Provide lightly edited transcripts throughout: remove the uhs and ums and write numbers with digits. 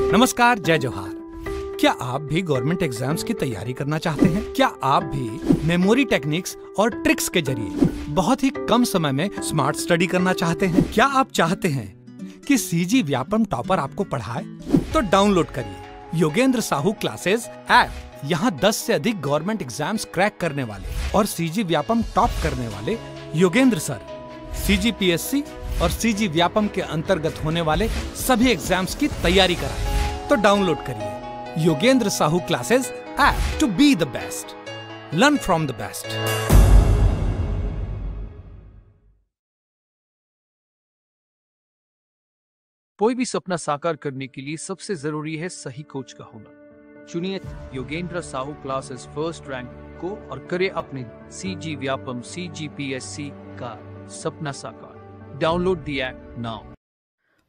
नमस्कार, जय जोहार। क्या आप भी गवर्नमेंट एग्जाम्स की तैयारी करना चाहते हैं? क्या आप भी मेमोरी टेक्निक्स और ट्रिक्स के जरिए बहुत ही कम समय में स्मार्ट स्टडी करना चाहते हैं? क्या आप चाहते हैं कि सीजी व्यापम टॉपर आपको पढ़ाए? तो डाउनलोड करिए योगेंद्र साहू क्लासेस ऐप। यहाँ 10 से अधिक गवर्नमेंट एग्जाम्स क्रैक करने वाले और सीजी व्यापम टॉप करने वाले योगेंद्र सर CGPSC और सीजी व्यापम के अंतर्गत होने वाले सभी एग्जाम्स की तैयारी कराएं। तो डाउनलोड करिए Yogendra Sahu classes app to be the best, learn from the best. कोई भी सपना साकार करने के लिए सबसे जरूरी है सही कोच का होना। चुनिए Yogendra Sahu classes first rank को और करे अपने सीजी व्यापम CGPSC का सपना साकार। Download the app now.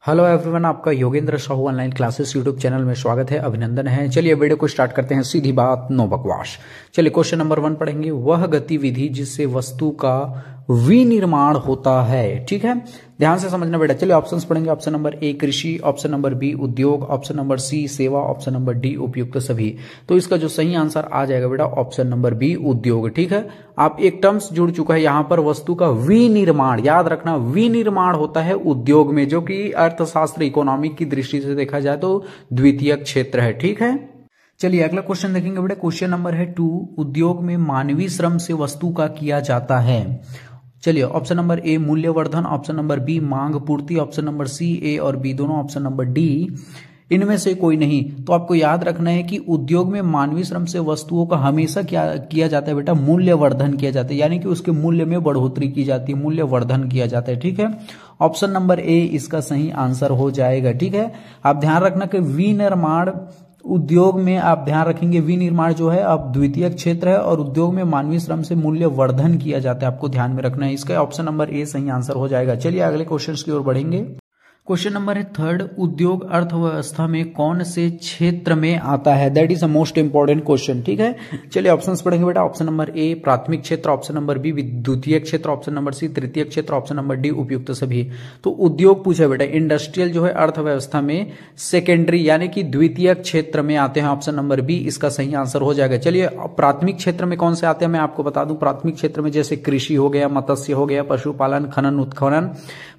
Hello everyone, आपका Yogendra Sahu online classes YouTube channel में स्वागत है, अभिनंदन है। चलिए वीडियो को स्टार्ट करते हैं। सीधी बात, नो बकवास। चलिए क्वेश्चन नंबर 1 पढ़ेंगे। वह गतिविधि जिससे वस्तु का विनिर्माण होता है। ठीक है, ध्यान से समझना बेटा। चलिए ऑप्शंस पढ़ेंगे। ऑप्शन नंबर A कृषि, ऑप्शन नंबर B उद्योग, ऑप्शन नंबर C सेवा, ऑप्शन नंबर D उपयुक्त सभी। तो इसका जो सही आंसर आ जाएगा बेटा ऑप्शन नंबर B उद्योग। ठीक है, आप एक टर्म्स जुड़ चुका है यहाँ पर, वस्तु का विनिर्माण। याद रखना, विनिर्माण होता है उद्योग में, जो कि अर्थशास्त्र इकोनॉमिक की दृष्टि से देखा जाए तो द्वितीय क्षेत्र है। ठीक है, चलिए अगला क्वेश्चन देखेंगे बेटा। क्वेश्चन नंबर है 2, उद्योग में मानवीय श्रम से वस्तु का किया जाता है। चलिए ऑप्शन नंबर A मूल्यवर्धन, ऑप्शन नंबर B मांग पूर्ति, ऑप्शन नंबर C A और B दोनों, ऑप्शन नंबर D इनमें से कोई नहीं। तो आपको याद रखना है कि उद्योग में मानवीय श्रम से वस्तुओं का हमेशा क्या किया जाता है बेटा, मूल्यवर्धन किया जाता है, यानी कि उसके मूल्य में बढ़ोतरी की जाती है, मूल्यवर्धन किया जाता है। ठीक है, ऑप्शन नंबर A इसका सही आंसर हो जाएगा। ठीक है, आप ध्यान रखना कि विनिर्माण उद्योग में आप ध्यान रखेंगे, विनिर्माण जो है अब द्वितीय क्षेत्र है और उद्योग में मानवीय श्रम से मूल्य वर्धन किया जाता है, आपको ध्यान में रखना है। इसका ऑप्शन नंबर A सही आंसर हो जाएगा। चलिए अगले क्वेश्चन की ओर बढ़ेंगे। क्वेश्चन नंबर है 3, उद्योग अर्थव्यवस्था में कौन से क्षेत्र में आता है? That is a most important question. ठीक है, चलिए ऑप्शंस पढ़ेंगे बेटा। ऑप्शन नंबर A प्राथमिक क्षेत्र, ऑप्शन नंबर B द्वितीय क्षेत्र, ऑप्शन नंबर C तृतीय क्षेत्र, ऑप्शन नंबर D उपयुक्त सभी। तो उद्योग पूछा बेटा, इंडस्ट्रियल जो है अर्थव्यवस्था में सेकेंडरी यानी कि द्वितीय क्षेत्र में आते हैं, ऑप्शन नंबर B इसका सही आंसर हो जाएगा। चलिए प्राथमिक क्षेत्र में कौन से आते हैं मैं आपको बता दूं। प्राथमिक क्षेत्र में जैसे कृषि हो गया, मत्स्य हो गया, पशुपालन, खनन उत्खनन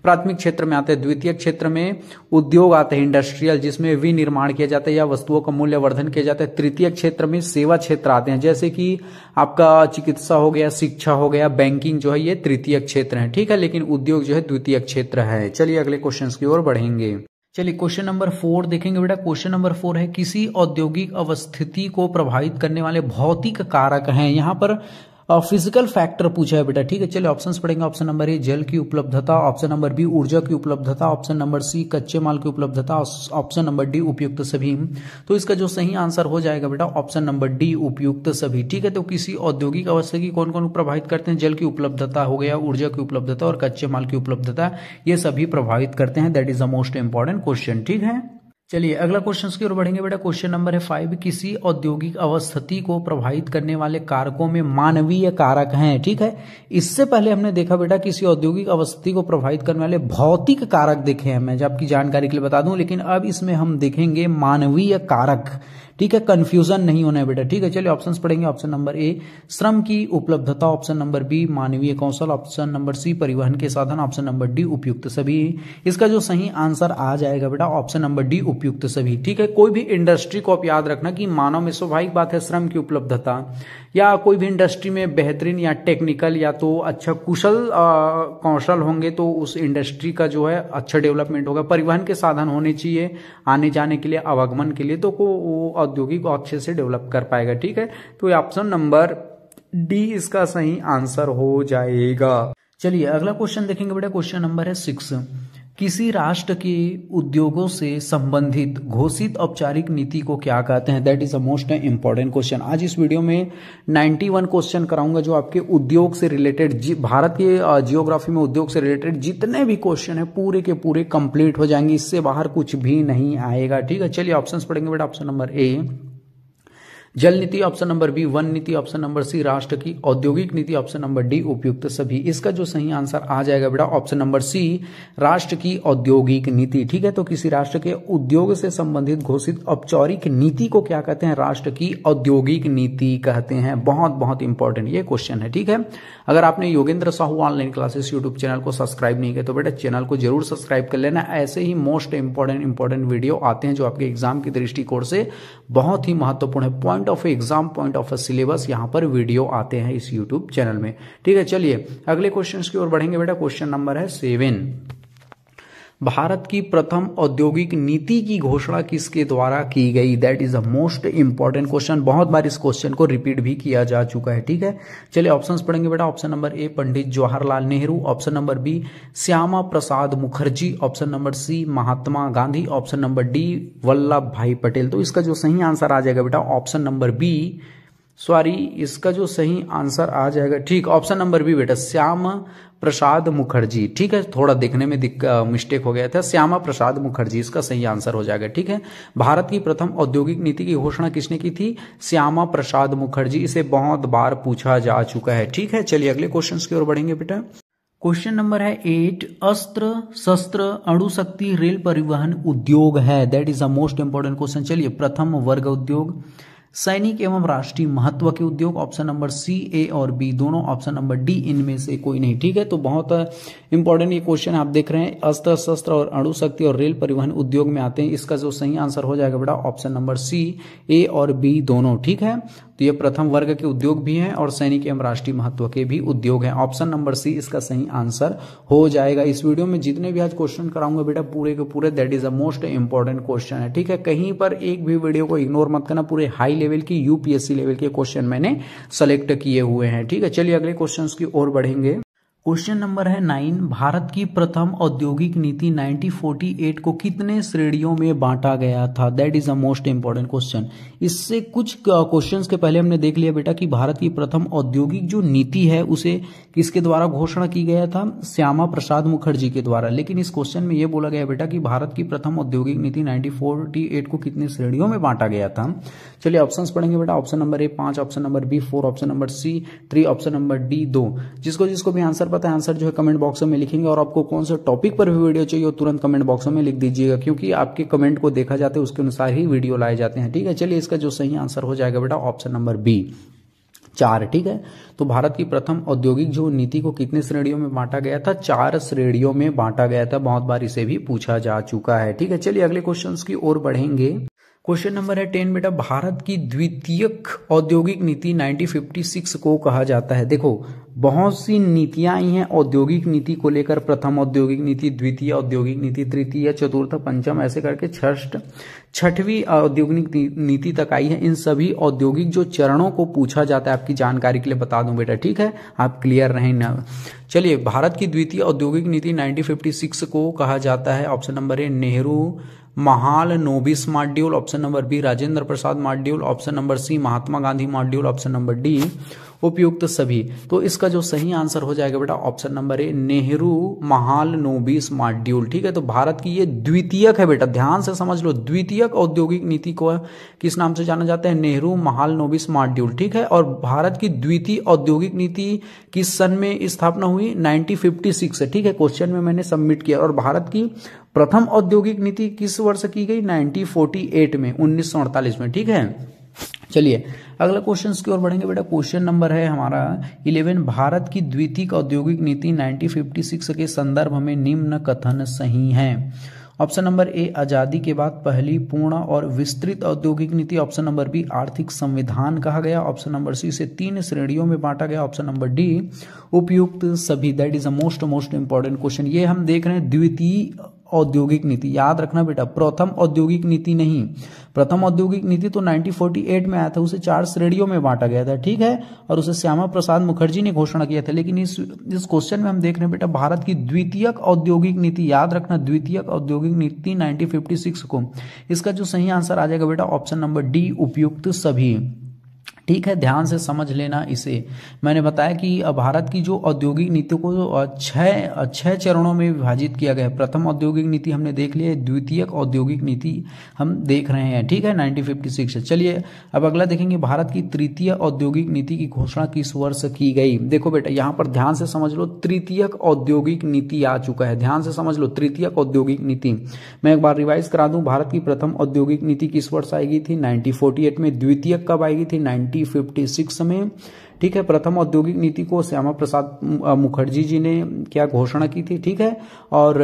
प्राथमिक क्षेत्र में आते हैं। द्वितीय क्षेत्र में उद्योग आते हैं इंडस्ट्रियल, जिसमें विनिर्माण किया जाता है या वस्तुओं का मूल्यवर्धन किया जाता है। तृतीय क्षेत्र में सेवा क्षेत्र आते हैं, जैसे कि आपका चिकित्सा हो गया, शिक्षा हो गया, बैंकिंग जो है ये तृतीय क्षेत्र है। ठीक है, लेकिन उद्योग जो है द्वितीय क्षेत्र है। चलिए अगले क्वेश्चन की ओर बढ़ेंगे। चलिए क्वेश्चन नंबर 4 देखेंगे बेटा। क्वेश्चन नंबर 4 है, किसी औद्योगिक अवस्थिति को प्रभावित करने वाले भौतिक कारक हैं। यहाँ पर फिजिकल फैक्टर पूछा है बेटा। ठीक है, चलिए ऑप्शंस पढ़ेंगे। ऑप्शन नंबर A जल की उपलब्धता, ऑप्शन नंबर B ऊर्जा की उपलब्धता, ऑप्शन नंबर C कच्चे माल की उपलब्धता, ऑप्शन नंबर D उपयुक्त सभी। तो इसका जो सही आंसर हो जाएगा बेटा ऑप्शन नंबर D उपयुक्त सभी। ठीक है, तो किसी औद्योगिक अवस्था की कौन कौन प्रभावित करते हैं? जल की उपलब्धता हो गया, ऊर्जा की उपलब्धता और कच्चे माल की उपलब्धता, ये सभी प्रभावित करते हैं। That is the most important question. ठीक है, चलिए अगला क्वेश्चन की ओर बढ़ेंगे बेटा। क्वेश्चन नंबर है 5, किसी औद्योगिक अवस्थिति को प्रभावित करने वाले कारकों में मानवीय कारक हैं। ठीक है, इससे पहले हमने देखा बेटा किसी औद्योगिक अवस्थिति को प्रभावित करने वाले भौतिक कारक देखे हैं, मैं आपकी जानकारी के लिए बता दूं, लेकिन अब इसमें हम देखेंगे मानवीय कारक। ठीक है, कंफ्यूजन नहीं होना है बेटा। ठीक है, चलिए ऑप्शंस पढ़ेंगे। ऑप्शन नंबर A श्रम की उपलब्धता, ऑप्शन नंबर B मानवीय कौशल, ऑप्शन नंबर C परिवहन के साधन, ऑप्शन नंबर D उपयुक्त सभी। इसका जो सही आंसर आ जाएगा बेटा ऑप्शन नंबर D उपयुक्त सभी। ठीक है, कोई भी इंडस्ट्री को आप याद रखना कि मानव में स्वाभाविक बात है श्रम की उपलब्धता, या कोई भी इंडस्ट्री में बेहतरीन या टेक्निकल या तो अच्छा कुशल कौशल होंगे तो उस इंडस्ट्री का जो है अच्छा डेवलपमेंट होगा। परिवहन के साधन होने चाहिए आने जाने के लिए, आवागमन के लिए, तो वो औद्योगिक अच्छे से डेवलप कर पाएगा। ठीक है, तो ऑप्शन नंबर D इसका सही आंसर हो जाएगा। चलिए अगला क्वेश्चन देखेंगे बेटा। क्वेश्चन नंबर है 6, किसी राष्ट्र के उद्योगों से संबंधित घोषित औपचारिक नीति को क्या कहते हैं? That is a most important question. आज इस वीडियो में 91 क्वेश्चन कराऊंगा जो आपके उद्योग से रिलेटेड, भारत के जियोग्राफी में उद्योग से रिलेटेड जितने भी क्वेश्चन है पूरे के पूरे कंप्लीट हो जाएंगे, इससे बाहर कुछ भी नहीं आएगा। ठीक है, चलिए ऑप्शंस पढ़ेंगे बेटा। ऑप्शन नंबर A जल नीति ऑप्शन नंबर बी, वन नीति ऑप्शन नंबर सी, राष्ट्र की औद्योगिक नीति ऑप्शन नंबर डी, उपयुक्त सभी। इसका जो सही आंसर आ जाएगा बेटा ऑप्शन नंबर सी, राष्ट्र की औद्योगिक नीति। ठीक है, तो किसी राष्ट्र के उद्योग से संबंधित घोषित औपचारिक नीति को क्या कहते हैं? राष्ट्र की औद्योगिक नीति कहते हैं। बहुत बहुत इंपॉर्टेंट ये क्वेश्चन है। ठीक है, अगर आपने Yogendra Sahu online classes YouTube channel को सब्सक्राइब नहीं किया तो बेटा चैनल को जरूर सब्सक्राइब कर लेना। ऐसे ही मोस्ट इंपॉर्टेंट वीडियो आते हैं जो आपके एग्जाम की दृष्टिकोण से बहुत ही महत्वपूर्ण है। Point of exam, point of syllabus यहाँ पर वीडियो आते हैं इस यूट्यूब चैनल में। ठीक है, चलिए अगले क्वेश्चन की ओर बढ़ेंगे बेटा। क्वेश्चन नंबर है 7। भारत की प्रथम औद्योगिक नीति की घोषणा किसके द्वारा की गई? That is the most important question. बहुत बार इस क्वेश्चन को रिपीट भी किया जा चुका है। ठीक है, चलिए ऑप्शंस पढ़ेंगे बेटा। Option number A, Pandit Jawaharlal Nehru. Option number B, Shyama Prasad Mukherjee. Option number C, Mahatma Gandhi. Option number D, Vallabh Bhai Patel. तो इसका जो सही आंसर आ जाएगा बेटा ऑप्शन नंबर बी, सॉरी इसका जो सही आंसर आ जाएगा, ठीक, ऑप्शन नंबर बी बेटा, श्यामा प्रसाद मुखर्जी। ठीक है, थोड़ा देखने में मिस्टेक हो गया था, श्यामा प्रसाद मुखर्जी इसका सही आंसर हो जाएगा। ठीक है, भारत की प्रथम औद्योगिक नीति की घोषणा किसने की थी? श्यामा प्रसाद मुखर्जी। इसे बहुत बार पूछा जा चुका है। ठीक है, चलिए अगले क्वेश्चन की ओर बढ़ेंगे बेटा। क्वेश्चन नंबर है 8। अस्त्र शस्त्र अणुशक्ति रेल परिवहन उद्योग है। That is the most important question. चलिए, प्रथम वर्ग उद्योग, सैनिक एवं राष्ट्रीय महत्व के उद्योग। ऑप्शन नंबर सी, ए और बी दोनों। ऑप्शन नंबर डी, इनमें से कोई नहीं। ठीक है, तो बहुत इंपॉर्टेंट ये क्वेश्चन आप देख रहे हैं। अस्त्र शस्त्र और अणुशक्ति और रेल परिवहन उद्योग में आते हैं। इसका जो सही आंसर हो जाएगा बेटा ऑप्शन नंबर सी, ए और बी दोनों। ठीक है, तो ये प्रथम वर्ग के उद्योग भी हैं और सैनिक एवं राष्ट्रीय महत्व के भी उद्योग हैं। ऑप्शन नंबर सी इसका सही आंसर हो जाएगा। इस वीडियो में जितने भी आज क्वेश्चन कराऊंगा बेटा पूरे के पूरे that is the most important question है। ठीक है, कहीं पर एक भी वीडियो को इग्नोर मत करना। पूरे हाई लेवल की यूपीएससी लेवल के क्वेश्चन मैंने सेलेक्ट किए हुए हैं। ठीक है, चलिए अगले क्वेश्चन की ओर बढ़ेंगे। क्वेश्चन नंबर है 9। भारत की प्रथम औद्योगिक नीति 1948 को कितने श्रेणियों में बांटा गया था? That is a most important question. इससे कुछ क्वेश्चंस के पहले हमने देख लिया बेटा कि भारत की प्रथम औद्योगिक जो नीति है उसे किसके द्वारा घोषणा की गया था? श्यामा प्रसाद मुखर्जी के द्वारा। लेकिन इस क्वेश्चन में यह बोला गया बेटा कि भारत की प्रथम औद्योगिक नीति 1948 को कितने श्रेणियों में बांटा गया था? चलिए ऑप्शंस पढ़ेंगे बेटा। Option number A 5, option number B 4, option number C 3, option number D 2। जिसको भी आंसर पता है आंसर जो है कमेंट बॉक्स में लिखेंगे। और आपको कौन से टॉपिक पर भी वीडियो चाहिए वो तुरंत कमेंट बॉक्स में लिख दीजिएगा, क्योंकि आपके कमेंट को देखा जाता है उसके अनुसार ही वीडियो लाए जाते हैं। ठीक है, चलिए इसका जो सही आंसर हो जाएगा बेटा ऑप्शन नंबर बी 4। ठीक है, तो भारत की प्रथम औद्योगिक जो नीति को कितने श्रेणियों में बांटा गया था? 4 श्रेणियों में बांटा गया था। बहुत बार इसे भी पूछा जा चुका है। ठीक है, चलिए अगले क्वेश्चन की ओर बढ़ेंगे। क्वेश्चन नंबर है 10 बेटा। भारत की द्वितीयक औद्योगिक नीति 1956 को कहा जाता है। देखो बहुत सी नीतियां आई हैं औद्योगिक नीति को लेकर। प्रथम औद्योगिक नीति, द्वितीय औद्योगिक नीति, तृतीय, चतुर्थ, पंचम, ऐसे करके छठवीं औद्योगिक नीति तक आई है। इन सभी औद्योगिक जो चरणों को पूछा जाता है, आपकी जानकारी के लिए बता दूं बेटा। ठीक है, आप क्लियर रहें ना। चलिए, भारत की द्वितीय औद्योगिक नीति 1956 को कहा जाता है। Option number A, Nehru Mahalanobis module. Option number B, Rajendra Prasad module. Option number C, Mahatma Gandhi module. Option number D, उपयुक्त सभी। तो इसका जो सही आंसर हो जाएगा बेटा option number A, Nehru Mahalanobis module. ठीक है, तो भारत की ये द्वितीयक है बेटा, ध्यान से समझ लो। द्वितीयक औद्योगिक नीति को किस नाम से जाना जाता है? नेहरू महालनोबिस मॉड्यूल। ठीक है, और भारत की द्वितीय औद्योगिक नीति किस सन में स्थापना हुई? 1956। ठीक है, क्वेश्चन में मैंने सबमिट किया। और भारत की प्रथम औद्योगिक नीति किस वर्ष की गई? 1948 में, 1948 में। ठीक है, चलिए अगला क्वेश्चन की ओर बढ़ेंगे बेटा। क्वेश्चन नंबर है हमारा 11। भारत की द्वितीय औद्योगिक नीति 1956 के संदर्भ में निम्न कथन सही है। ऑप्शन नंबर ए, आजादी के बाद पहली पूर्ण और विस्तृत औद्योगिक नीति। ऑप्शन नंबर बी, आर्थिक संविधान कहा गया। ऑप्शन नंबर सी, इसे 3 श्रेणियों में बांटा गया। ऑप्शन नंबर डी, उपयुक्त सभी। That is a most important question. ये हम देख रहे हैं द्वितीय औद्योगिक नीति। याद रखना बेटा, प्रथम औद्योगिक नीति नहीं। प्रथम औद्योगिक नीति तो 1948 में आया था, उसे 4 श्रेणियों में बांटा गया था। ठीक है, और उसे श्यामा प्रसाद मुखर्जी ने घोषणा किया था। लेकिन इस क्वेश्चन में हम देख रहे हैं बेटा भारत की द्वितीयक औद्योगिक नीति। याद रखना, द्वितीयक औद्योगिक नीति 1956 को। इसका जो सही आंसर आ जाएगा बेटा ऑप्शन नंबर डी, उपयुक्त सभी। ठीक है, ध्यान से समझ लेना इसे। मैंने बताया कि भारत की जो औद्योगिक नीति को छह चरणों में विभाजित किया गया है। प्रथम औद्योगिक नीति हमने देख ली है, द्वितीयक औद्योगिक नीति हम देख रहे हैं, ठीक है, 1956 है। चलिए अब अगला देखेंगे, भारत की तृतीय औद्योगिक नीति की घोषणा किस वर्ष की गई। देखो बेटा यहाँ पर ध्यान से समझ लो, तृतीयक औद्योगिक नीति आ चुका है, ध्यान से समझ लो, तृतीयक औद्योगिक नीति। मैं एक बार रिवाइज करा दूं, भारत की प्रथम औद्योगिक नीति किस वर्ष आई थी, 1948 में। द्वितीयक कब आई थी, 1956 में। ठीक है, प्रथम औद्योगिक नीति को श्यामा प्रसाद मुखर्जी जी ने क्या घोषणा की थी, ठीक है, और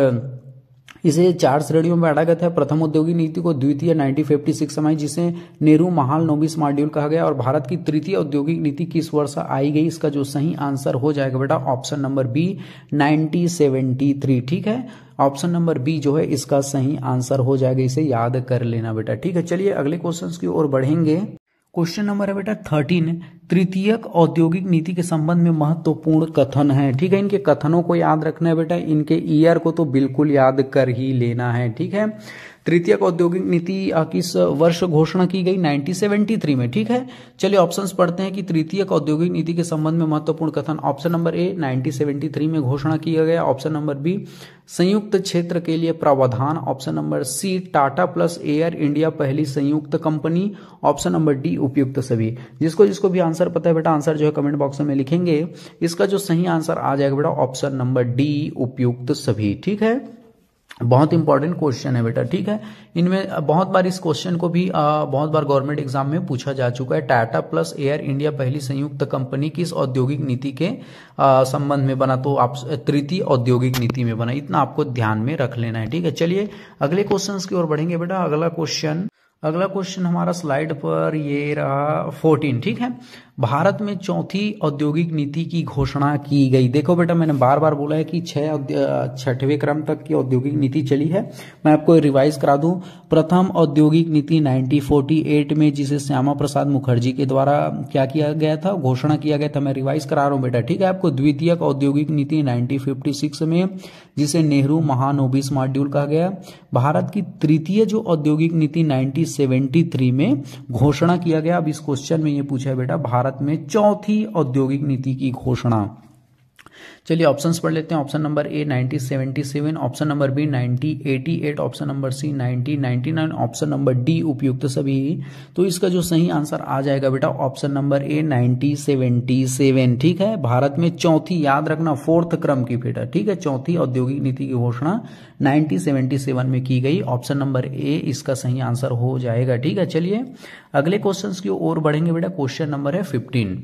इसे 4 श्रेणियों में बांटा गया था। प्रथम औद्योगिक नीति को द्वितीय 1956 में आई, जिसे Nehru Mahal Nobel smart deal कहा गया। और भारत की तृतीय औद्योगिक नीति किस वर्ष आई गई, इसका जो सही आंसर हो जाएगा बेटा ऑप्शन नंबर बी 1973, ठीक है, ऑप्शन नंबर बी जो है इसका सही आंसर हो जाएगा, इसे याद कर लेना बेटा, ठीक है। चलिए अगले क्वेश्चन की ओर बढ़ेंगे। क्वेश्चन नंबर है बेटा 13, तृतीयक औद्योगिक नीति के संबंध में महत्वपूर्ण कथन है, ठीक है। इनके कथनों को याद रखना है बेटा, इनके ईयर को तो बिल्कुल याद कर ही लेना है, ठीक है। तृतीयक औद्योगिक नीति किस वर्ष घोषणा की गई, 1973 में, ठीक है। चलिए ऑप्शंस पढ़ते हैं कि तृतीयक औद्योगिक नीति के संबंध में महत्वपूर्ण कथन। ऑप्शन नंबर ए 1973 में घोषणा किया गया, ऑप्शन नंबर बी संयुक्त क्षेत्र के लिए प्रावधान, option number C Tata plus Air India पहली संयुक्त कंपनी, ऑप्शन नंबर डी उपयुक्त सभी। जिसको भी आंसर पता है बेटा, आंसर जो है कमेंट बॉक्स में लिखेंगे। इसका जो सही आंसर आ जाएगा बेटा ऑप्शन नंबर डी उपयुक्त सभी, ठीक है। बहुत इंपॉर्टेंट क्वेश्चन है बेटा, ठीक है। इनमें बहुत बार इस क्वेश्चन को भी बहुत बार गवर्नमेंट एग्जाम में पूछा जा चुका है। टाटा प्लस एयर इंडिया पहली संयुक्त कंपनी किस औद्योगिक नीति के संबंध में बना, तो आप तृतीय औद्योगिक नीति में बना, इतना आपको ध्यान में रख लेना है, ठीक है। चलिए अगले क्वेश्चन की ओर बढ़ेंगे बेटा। अगला क्वेश्चन हमारा स्लाइड पर ये रहा 14, ठीक है। भारत में चौथी औद्योगिक नीति की घोषणा की गई। देखो बेटा मैंने बार बार बोला है कि 6वें क्रम तक की औद्योगिक नीति चली है। मैं आपको रिवाइज करा दूं, प्रथम औद्योगिक नीति 1948 में, जिसे श्यामा प्रसाद मुखर्जी के द्वारा क्या किया गया था, घोषणा किया गया था। मैं रिवाइज करा रहा हूं बेटा, ठीक है। आपको द्वितीयक औद्योगिक नीति 1956 में, जिसे नेहरू महानोबल स्मार्ट डील कहा गया। भारत की तृतीय जो औद्योगिक नीति 1973 में घोषणा किया गया। अब इस क्वेश्चन में ये पूछा है बेटा भारत में चौथी औद्योगिक नीति की घोषणा। चलिए ऑप्शंस पढ़ लेते हैं। Option number A 1977, option number B 1988, option number C 1999, option number D उपयुक्त सभी। तो इसका जो सही आंसर आ जाएगा बेटा ऑप्शन नंबर ए 1977, ठीक है। भारत में चौथी, याद रखना 4th क्रम की बेटा, ठीक है, चौथी औद्योगिक नीति की घोषणा 1977 में की गई। ऑप्शन नंबर ए इसका सही आंसर हो जाएगा, ठीक है। चलिए अगले क्वेश्चन की ओर बढ़ेंगे बेटा। क्वेश्चन नंबर है 15,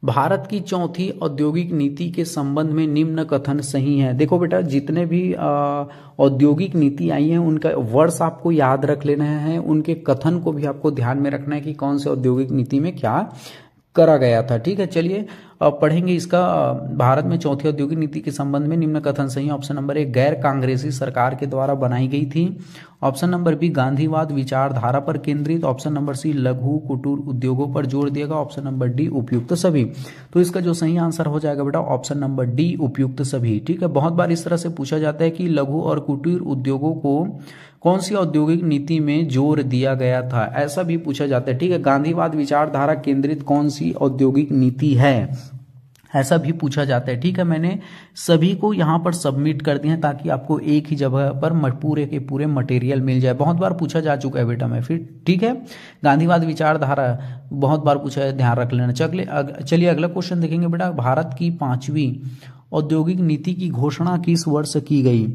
भारत की चौथी औद्योगिक नीति के संबंध में निम्न कथन सही है। देखो बेटा जितने भी औद्योगिक नीति आई हैं उनका वर्ष आपको याद रख लेना है, उनके कथन को भी आपको ध्यान में रखना है कि कौन से औद्योगिक नीति में क्या करा गया था, ठीक है। चलिए पढ़ेंगे इसका। भारत में चौथी औद्योगिक नीति के संबंध में निम्न कथन सही है। ऑप्शन नंबर ए गैर कांग्रेसी सरकार के द्वारा बनाई गई थी, ऑप्शन नंबर बी गांधीवाद विचारधारा पर केंद्रित, ऑप्शन नंबर सी लघु कुटीर उद्योगों पर जोर दिएगा, ऑप्शन नंबर डी उपयुक्त सभी। तो इसका जो सही आंसर हो जाएगा बेटा ऑप्शन नंबर डी उपयुक्त सभी, ठीक है। बहुत बार इस तरह से पूछा जाता है कि लघु और कुटीर उद्योगों को कौन सी औद्योगिक नीति में जोर दिया गया था, ऐसा भी पूछा जाता है, ठीक है। गांधीवाद विचारधारा केंद्रित कौन सी औद्योगिक नीति है, ऐसा भी पूछा जाता है, ठीक है। मैंने सभी को यहाँ पर सबमिट कर दिए हैं ताकि आपको एक ही जगह पर पूरे के पूरे मटेरियल मिल जाए। बहुत बार पूछा जा चुका है बेटा मैं फिर, ठीक है। गांधीवाद विचारधारा बहुत बार पूछा है, ध्यान रख लेना। चलिए अगला क्वेश्चन देखेंगे बेटा। भारत की 5वीं औद्योगिक नीति की घोषणा किस वर्ष की गई।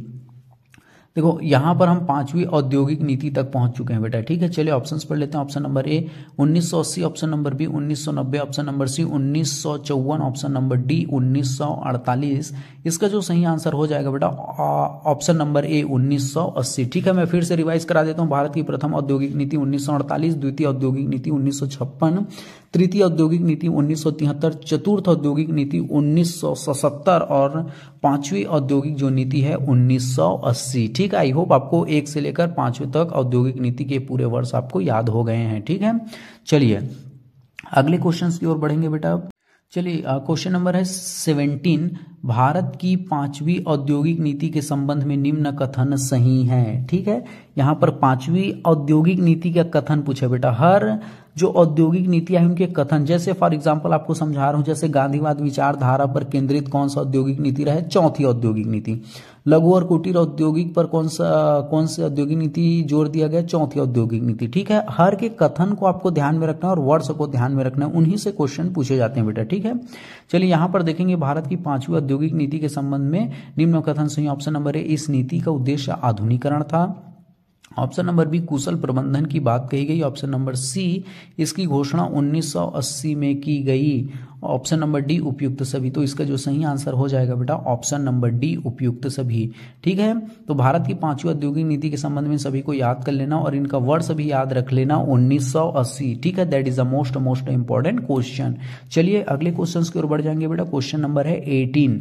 देखो यहाँ पर हम 5वीं औद्योगिक नीति तक पहुंच चुके हैं बेटा, ठीक है। चलिए ऑप्शंस पढ़ लेते हैं। Option number A 1980, option number B 1990, option number C 1954, option number D 1948। इसका जो सही आंसर हो जाएगा बेटा ऑप्शन नंबर ए 1980, ठीक है। मैं फिर से रिवाइज करा देता हूँ। भारत की प्रथम औद्योगिक नीति 1948, द्वितीय औद्योगिक नीति 1956, तृतीय औद्योगिक नीति 1973, चतुर्थ औद्योगिक नीति 1977 और 5वीं औद्योगिक जो नीति है 1980, ठीक है। आई होप आपको 1 से लेकर 5वीं तक औद्योगिक नीति के पूरे वर्ष आपको याद हो गए हैं, ठीक है। चलिए अगले क्वेश्चन की ओर बढ़ेंगे बेटा। चलिए क्वेश्चन नंबर है 17। भारत की 5वीं औद्योगिक नीति के संबंध में निम्न कथन सही है। ठीक है, यहाँ पर 5वीं औद्योगिक नीति का कथन पूछे बेटा। हर जो औद्योगिक नीतियां हैं उनके कथन, जैसे फॉर एग्जांपल आपको समझा रहा हूं, जैसे गांधीवाद विचारधारा पर केंद्रित कौन सा औद्योगिक नीति रहे, चौथी औद्योगिक नीति। लघु और कुटीर औद्योगिक पर कौन सी औद्योगिक नीति जोर दिया गया, चौथी औद्योगिक नीति। ठीक है, हर के कथन को आपको ध्यान में रखना है और वर्ड्स को ध्यान में रखना है, उन्हीं से क्वेश्चन पूछे जाते हैं बेटा। ठीक है, चलिए यहां पर देखेंगे भारत की 5वीं औद्योगिक नीति के संबंध में निम्न कथन सही। ऑप्शन नंबर ए, इस नीति का उद्देश्य आधुनिकीकरण था। ऑप्शन नंबर बी, कुशल प्रबंधन की बात कही गई। ऑप्शन नंबर सी, इसकी घोषणा 1980 में की गई। ऑप्शन नंबर डी, उपयुक्त सभी। तो इसका जो सही आंसर हो जाएगा बेटा ऑप्शन नंबर डी, उपयुक्त सभी। ठीक है, तो भारत की 5वीं औद्योगिक नीति के संबंध में सभी को याद कर लेना और इनका वर्ष भी याद रख लेना, 1980। ठीक है, that is the most important question. चलिए अगले क्वेश्चन की ओर बढ़ जाएंगे बेटा। क्वेश्चन नंबर है 18।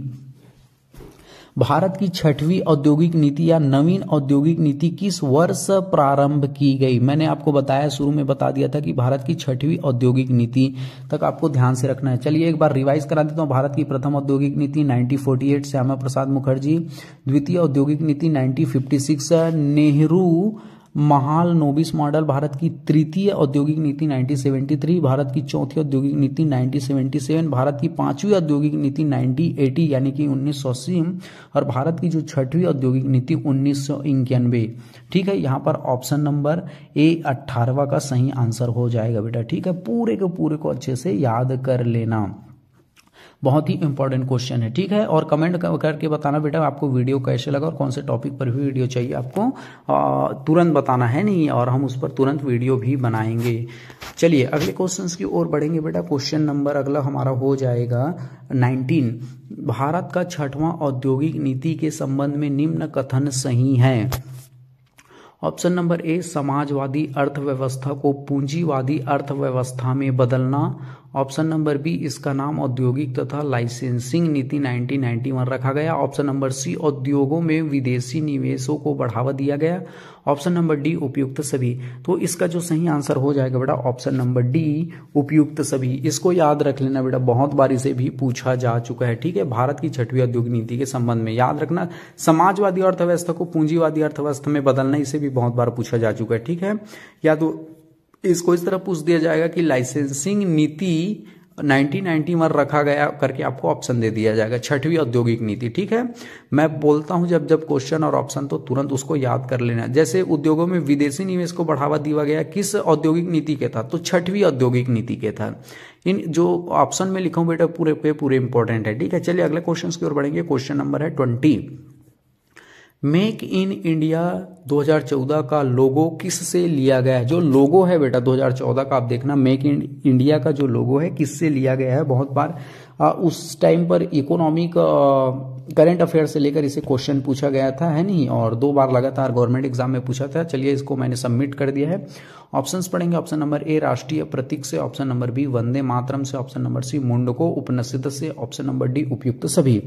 भारत की 6वीं औद्योगिक नीति या नवीन औद्योगिक नीति किस वर्ष प्रारंभ की गई? मैंने आपको बताया, शुरू में बता दिया था कि भारत की 6वीं औद्योगिक नीति तक आपको ध्यान से रखना है। चलिए एक बार रिवाइज करा देता हूं। भारत की प्रथम औद्योगिक नीति 1948 श्यामा प्रसाद मुखर्जी, द्वितीय औद्योगिक नीति 1956 नेहरू महालनोबिस मॉडल, भारत की तृतीय औद्योगिक नीति 1973, भारत की चौथी औद्योगिक नीति 1977, भारत की 5वीं औद्योगिक नीति 1980 यानी कि 1980 और भारत की जो 6वीं औद्योगिक नीति 1991। ठीक है, यहाँ पर ऑप्शन नंबर ए 18वां का सही आंसर हो जाएगा बेटा। ठीक है, पूरे के पूरे को अच्छे से याद कर लेना, बहुत ही इंपॉर्टेंट क्वेश्चन है। ठीक है, और कमेंट करके बताना बेटा आपको वीडियो कैसे लगा और कौन से टॉपिक पर भी वीडियो चाहिए आपको तुरंत बताना है नहीं, और हम उस पर तुरंत वीडियो भी बनाएंगे। चलिए अगले क्वेश्चंस की ओर बढ़ेंगे बेटा। क्वेश्चन नंबर अगला हमारा हो जाएगा 19। भारत का 6वां औद्योगिक नीति के संबंध में निम्न कथन सही है। ऑप्शन नंबर ए, समाजवादी अर्थव्यवस्था को पूंजीवादी अर्थव्यवस्था में बदलना। ऑप्शन नंबर बी, इसका नाम औद्योगिक तथा लाइसेंसिंग नीति 1991 रखा गया। ऑप्शन नंबर सी, उद्योगों में विदेशी निवेशों को बढ़ावा दिया गया। ऑप्शन नंबर डी, उपयुक्त सभी। तो इसका जो सही आंसर हो जाएगा बेटा ऑप्शन नंबर डी, उपयुक्त सभी। इसको याद रख लेना बेटा, बहुत बार इसे भी पूछा जा चुका है। ठीक है, भारत की 6वीं औद्योगिक नीति के संबंध में याद रखना, समाजवादी अर्थव्यवस्था को पूंजीवादी अर्थव्यवस्था में बदलना, इसे भी बहुत बार पूछा जा चुका है। ठीक है, या तो इसको इस तरह पूछ दिया जाएगा कि लाइसेंसिंग नीति 1991 रखा गया करके आपको ऑप्शन दे दिया जाएगा, 6वीं औद्योगिक नीति। ठीक है, मैं बोलता हूं जब जब क्वेश्चन और ऑप्शन तो तुरंत उसको याद कर लेना। जैसे उद्योगों में विदेशी निवेश को बढ़ावा दिया गया, किस औद्योगिक नीति के था, तो 6वीं औद्योगिक नीति के था। इन जो ऑप्शन में लिखा हूं बेटा पूरे पे पूरे इंपॉर्टेंट है। ठीक है, चलिए अगले क्वेश्चन की ओर बढ़ेंगे। क्वेश्चन नंबर है 20। मेक इन इंडिया 2014 का लोगो किससे लिया गया है? जो लोगो है बेटा 2014 का, आप देखना मेक इन इंडिया का जो लोगो है किससे लिया गया है। बहुत बार उस टाइम पर इकोनॉमिक करंट अफेयर से लेकर इसे क्वेश्चन पूछा गया था, है नहीं, और 2 बार लगातार गवर्नमेंट एग्जाम में पूछा था। चलिए इसको मैंने सबमिट कर दिया है। ऑप्शंस पढ़ेंगे। ऑप्शन नंबर ए, राष्ट्रीय प्रतीक से। Option number B, Vande Mataram से। ऑप्शन नंबर सी, मुंडको उपनिषद से। ऑप्शन नंबर डी, उपयुक्त सभी।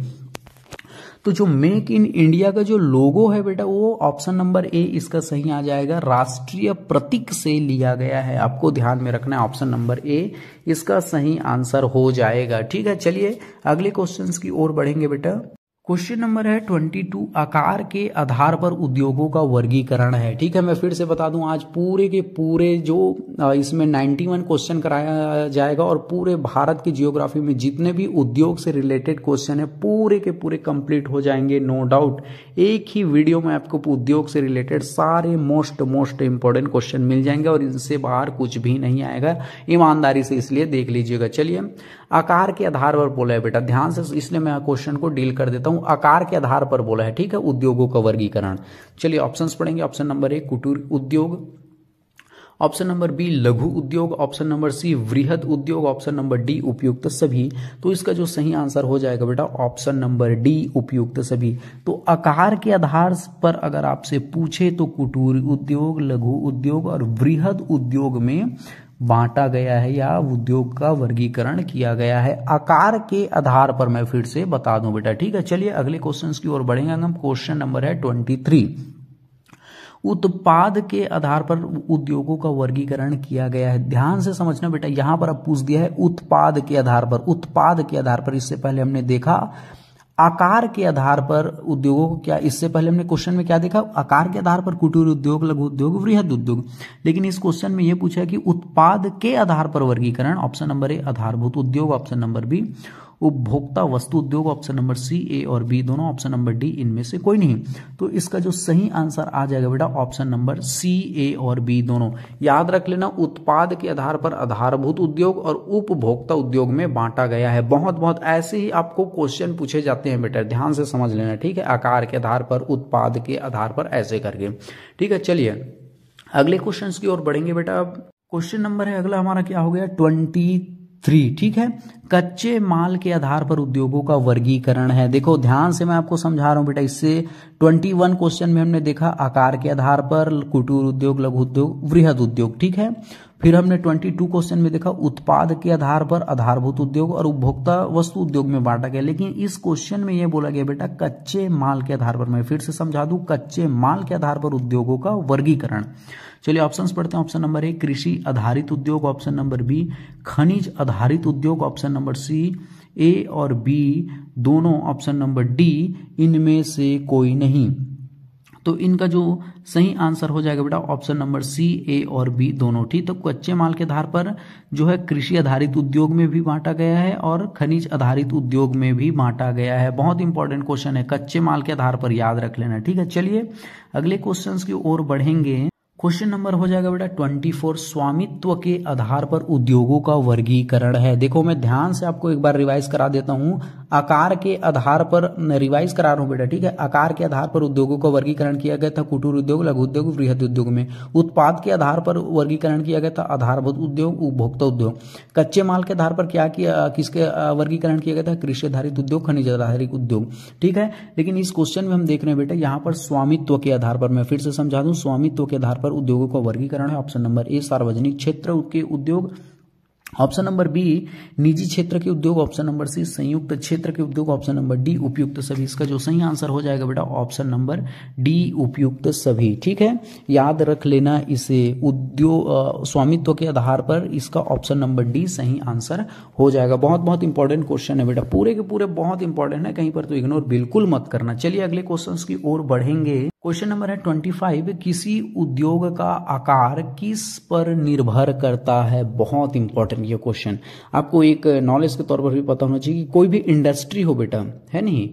तो जो मेक इन इंडिया का जो लोगो है बेटा वो ऑप्शन नंबर ए इसका सही आ जाएगा, राष्ट्रीय प्रतीक से लिया गया है। आपको ध्यान में रखना है, ऑप्शन नंबर ए इसका सही आंसर हो जाएगा। ठीक है, चलिए अगले क्वेश्चंस की ओर बढ़ेंगे बेटा। क्वेश्चन नंबर है 22। आकार के आधार पर उद्योगों का वर्गीकरण है। ठीक है, मैं फिर से बता दूं, आज पूरे के पूरे जो इसमें 91 क्वेश्चन कराया जाएगा और पूरे भारत की जियोग्राफी में जितने भी उद्योग से रिलेटेड क्वेश्चन है पूरे के पूरे कंप्लीट हो जाएंगे, नो डाउट। एक ही वीडियो में आपको उद्योग से रिलेटेड सारे मोस्ट इंपॉर्टेंट क्वेश्चन मिल जाएंगे और इनसे बाहर कुछ भी नहीं आएगा, ईमानदारी से इसलिए देख लीजिएगा। चलिए आकार के आधार पर बोला है बेटा, ध्यान से, इसलिए मैं क्वेश्चन को डील कर देता हूं। आकार के आधार पर बोला है, ठीक है, उद्योगों का वर्गीकरण। चलिए ऑप्शंस पढ़ेंगे। ऑप्शन नंबर ए, कुटीर उद्योग। ऑप्शन नंबर बी, लघु उद्योग। ऑप्शन नंबर सी, वृहद उद्योग। ऑप्शन नंबर डी, उपयुक्त सभी। तो इसका जो सही आंसर हो जाएगा बेटा ऑप्शन नंबर डी, उपयुक्त सभी। तो आकार के आधार पर अगर आपसे पूछे तो कुटीर उद्योग, लघु उद्योग और वृहद उद्योग में बांटा गया है या उद्योग का वर्गीकरण किया गया है आकार के आधार पर। मैं फिर से बता दूं बेटा, ठीक है। चलिए अगले क्वेश्चन की ओर बढ़ेंगे हम। क्वेश्चन नंबर है 23। उत्पाद के आधार पर उद्योगों का वर्गीकरण किया गया है। ध्यान से समझना बेटा, यहां पर अब पूछ दिया है उत्पाद के आधार पर। उत्पाद के आधार पर इससे पहले हमने देखा आकार के आधार पर उद्योगों को, क्या इससे पहले हमने क्वेश्चन में क्या देखा, आकार के आधार पर कुटीर उद्योग, लघु उद्योग, वृहद उद्योग। लेकिन इस क्वेश्चन में यह पूछा है कि उत्पाद के आधार पर वर्गीकरण। ऑप्शन नंबर ए आधारभूत उद्योग, ऑप्शन नंबर बी उपभोक्ता वस्तु उद्योग, ऑप्शन नंबर सी ए और बी दोनों, ऑप्शन नंबर डी इनमें से कोई नहीं। तो इसका जो सही आंसर आ जाएगा बेटा ऑप्शन नंबर सी ए और बी दोनों। याद रख लेना, उत्पाद के आधार पर आधारभूत उद्योग और उपभोक्ता उद्योग में बांटा गया है। बहुत बहुत ऐसे ही आपको क्वेश्चन पूछे जाते हैं बेटा, ध्यान से समझ लेना, ठीक है। आकार के आधार पर, उत्पाद के आधार पर, ऐसे करके, ठीक है। चलिए अगले क्वेश्चन की ओर बढ़ेंगे बेटा। क्वेश्चन नंबर है अगला हमारा क्या हो गया 23, ठीक है। कच्चे माल के आधार पर उद्योगों का वर्गीकरण है। देखो ध्यान से मैं आपको समझा रहा हूं बेटा, इससे 21 क्वेश्चन में हमने देखा आकार के आधार पर कुटीर उद्योग, लघु उद्योग, वृहद उद्योग, ठीक है। फिर हमने 22 क्वेश्चन में देखा उत्पाद के आधार पर आधारभूत उद्योग और उपभोक्ता वस्तु उद्योग में बांटा गया। लेकिन इस क्वेश्चन में यह बोला गया बेटा कच्चे माल के आधार पर। मैं फिर से समझा दूं, कच्चे माल के आधार पर उद्योगों का वर्गीकरण। चलिए ऑप्शंस पढ़ते हैं। ऑप्शन नंबर ए कृषि आधारित उद्योग, ऑप्शन नंबर बी खनिज आधारित उद्योग, ऑप्शन नंबर सी ए और बी दोनों, ऑप्शन नंबर डी इनमें से कोई नहीं। तो इनका जो सही आंसर हो जाएगा बेटा ऑप्शन नंबर सी ए और बी दोनों, ठीक। तो कच्चे माल के आधार पर जो है कृषि आधारित उद्योग में भी बांटा गया है और खनिज आधारित उद्योग में भी बांटा गया है। बहुत इंपॉर्टेंट क्वेश्चन है, कच्चे माल के आधार पर, याद रख लेना, ठीक है। चलिए अगले क्वेश्चंस की ओर बढ़ेंगे। क्वेश्चन नंबर हो जाएगा बेटा 24 स्वामित्व के आधार पर उद्योगों का वर्गीकरण है। देखो मैं ध्यान से आपको एक बार रिवाइज करा देता हूं, आकार के आधार पर रिवाइज करा रहा हूं बेटा, ठीक है। आकार के आधार पर उद्योगों का वर्गीकरण किया गया था कुटीर उद्योग, लघु उद्योग, वृहद उद्योग में। उत्पाद के आधार पर वर्गीकरण किया गया था आधारभूत उद्योग, उपभोक्ता उद्योग। कच्चे माल के आधार पर क्या किया, किसके वर्गीकरण किया गया था, कृषि आधारित उद्योग, खनिज आधारित उद्योग, ठीक है। लेकिन इस क्वेश्चन में हम देख रहे हैं बेटा यहाँ पर स्वामित्व के आधार पर। मैं फिर से समझा दूं, स्वामित्व के आधार पर उद्योगों का वर्गीकरण है। ऑप्शन नंबर ए सार्वजनिक क्षेत्र के उद्योग, ऑप्शन नंबर बी निजी क्षेत्र के उद्योग, ऑप्शन नंबर सी संयुक्त क्षेत्र के उद्योग, ऑप्शन नंबर डी उपयुक्त सभी। इसका जो सही आंसर हो जाएगा बेटा ऑप्शन नंबर डी उपयुक्त सभी, ठीक है। याद रख लेना इसे, उद्योग स्वामित्व के आधार पर इसका ऑप्शन नंबर डी सही आंसर हो जाएगा। बहुत बहुत इंपॉर्टेंट क्वेश्चन है बेटा, पूरे के पूरे बहुत इंपॉर्टेंट है, कहीं पर तो इग्नोर बिल्कुल मत करना। चलिए अगले क्वेश्चन की ओर बढ़ेंगे। क्वेश्चन नंबर है 25 किसी उद्योग का आकार किस पर निर्भर करता है। बहुत इंपॉर्टेंट ये क्वेश्चन, आपको एक नॉलेज के तौर पर भी पता होना चाहिए कि कोई भी इंडस्ट्री हो बेटा, है नहीं,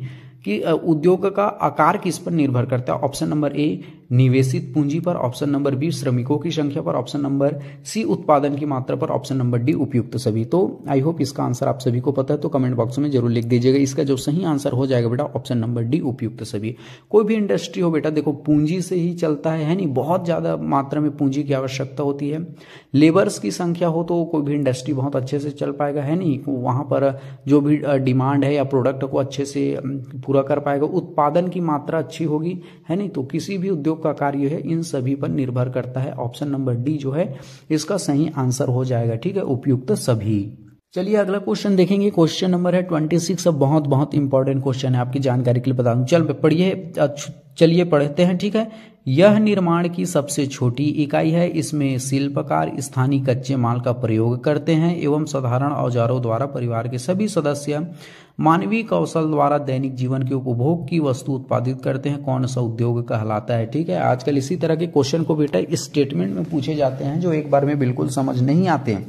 कि उद्योग का आकार किस पर निर्भर करता है। ऑप्शन नंबर ए निवेशित पूंजी पर, ऑप्शन नंबर बी श्रमिकों की संख्या पर, ऑप्शन नंबर सी उत्पादन की मात्रा पर, ऑप्शन नंबर डी उपयुक्त सभी। तो आई होप इसका आंसर आप सभी को पता है, तो कमेंट बॉक्स में जरूर लिख दीजिएगा। इसका जो सही आंसर हो जाएगा बेटा ऑप्शन नंबर डी उपयुक्त सभी। कोई भी इंडस्ट्री हो बेटा, देखो पूंजी से ही चलता है नहीं, बहुत ज्यादा मात्रा में पूंजी की आवश्यकता होती है। लेबर्स की संख्या हो तो कोई भी इंडस्ट्री बहुत अच्छे से चल पाएगा, है नहीं, वहां पर जो भी डिमांड है या प्रोडक्ट को अच्छे से पूरा कर पाएगा। उत्पादन की मात्रा अच्छी होगी, है नहीं, तो किसी भी उद्योग का कार्य है इन सभी पर निर्भर करता है। ऑप्शन नंबर डी जो है इसका सही आंसर हो जाएगा, ठीक है, उपयुक्त सभी। चलिए अगला क्वेश्चन देखेंगे। क्वेश्चन नंबर है 26। अब बहुत बहुत इंपॉर्टेंट क्वेश्चन है, आपकी जानकारी के लिए बता दूं। चलिए पढ़ते हैं, ठीक है। यह निर्माण की सबसे छोटी इकाई है। इसमें शिल्पकार स्थानीय कच्चे माल का प्रयोग करते हैं एवं साधारण औजारों द्वारा परिवार के सभी सदस्य मानवीय कौशल द्वारा दैनिक जीवन के उपभोग की वस्तु उत्पादित करते हैं। कौन सा उद्योग कहलाता है, ठीक है। आजकल इसी तरह के क्वेश्चन को बेटा स्टेटमेंट में पूछे जाते हैं जो एक बार में बिल्कुल समझ नहीं आते हैं,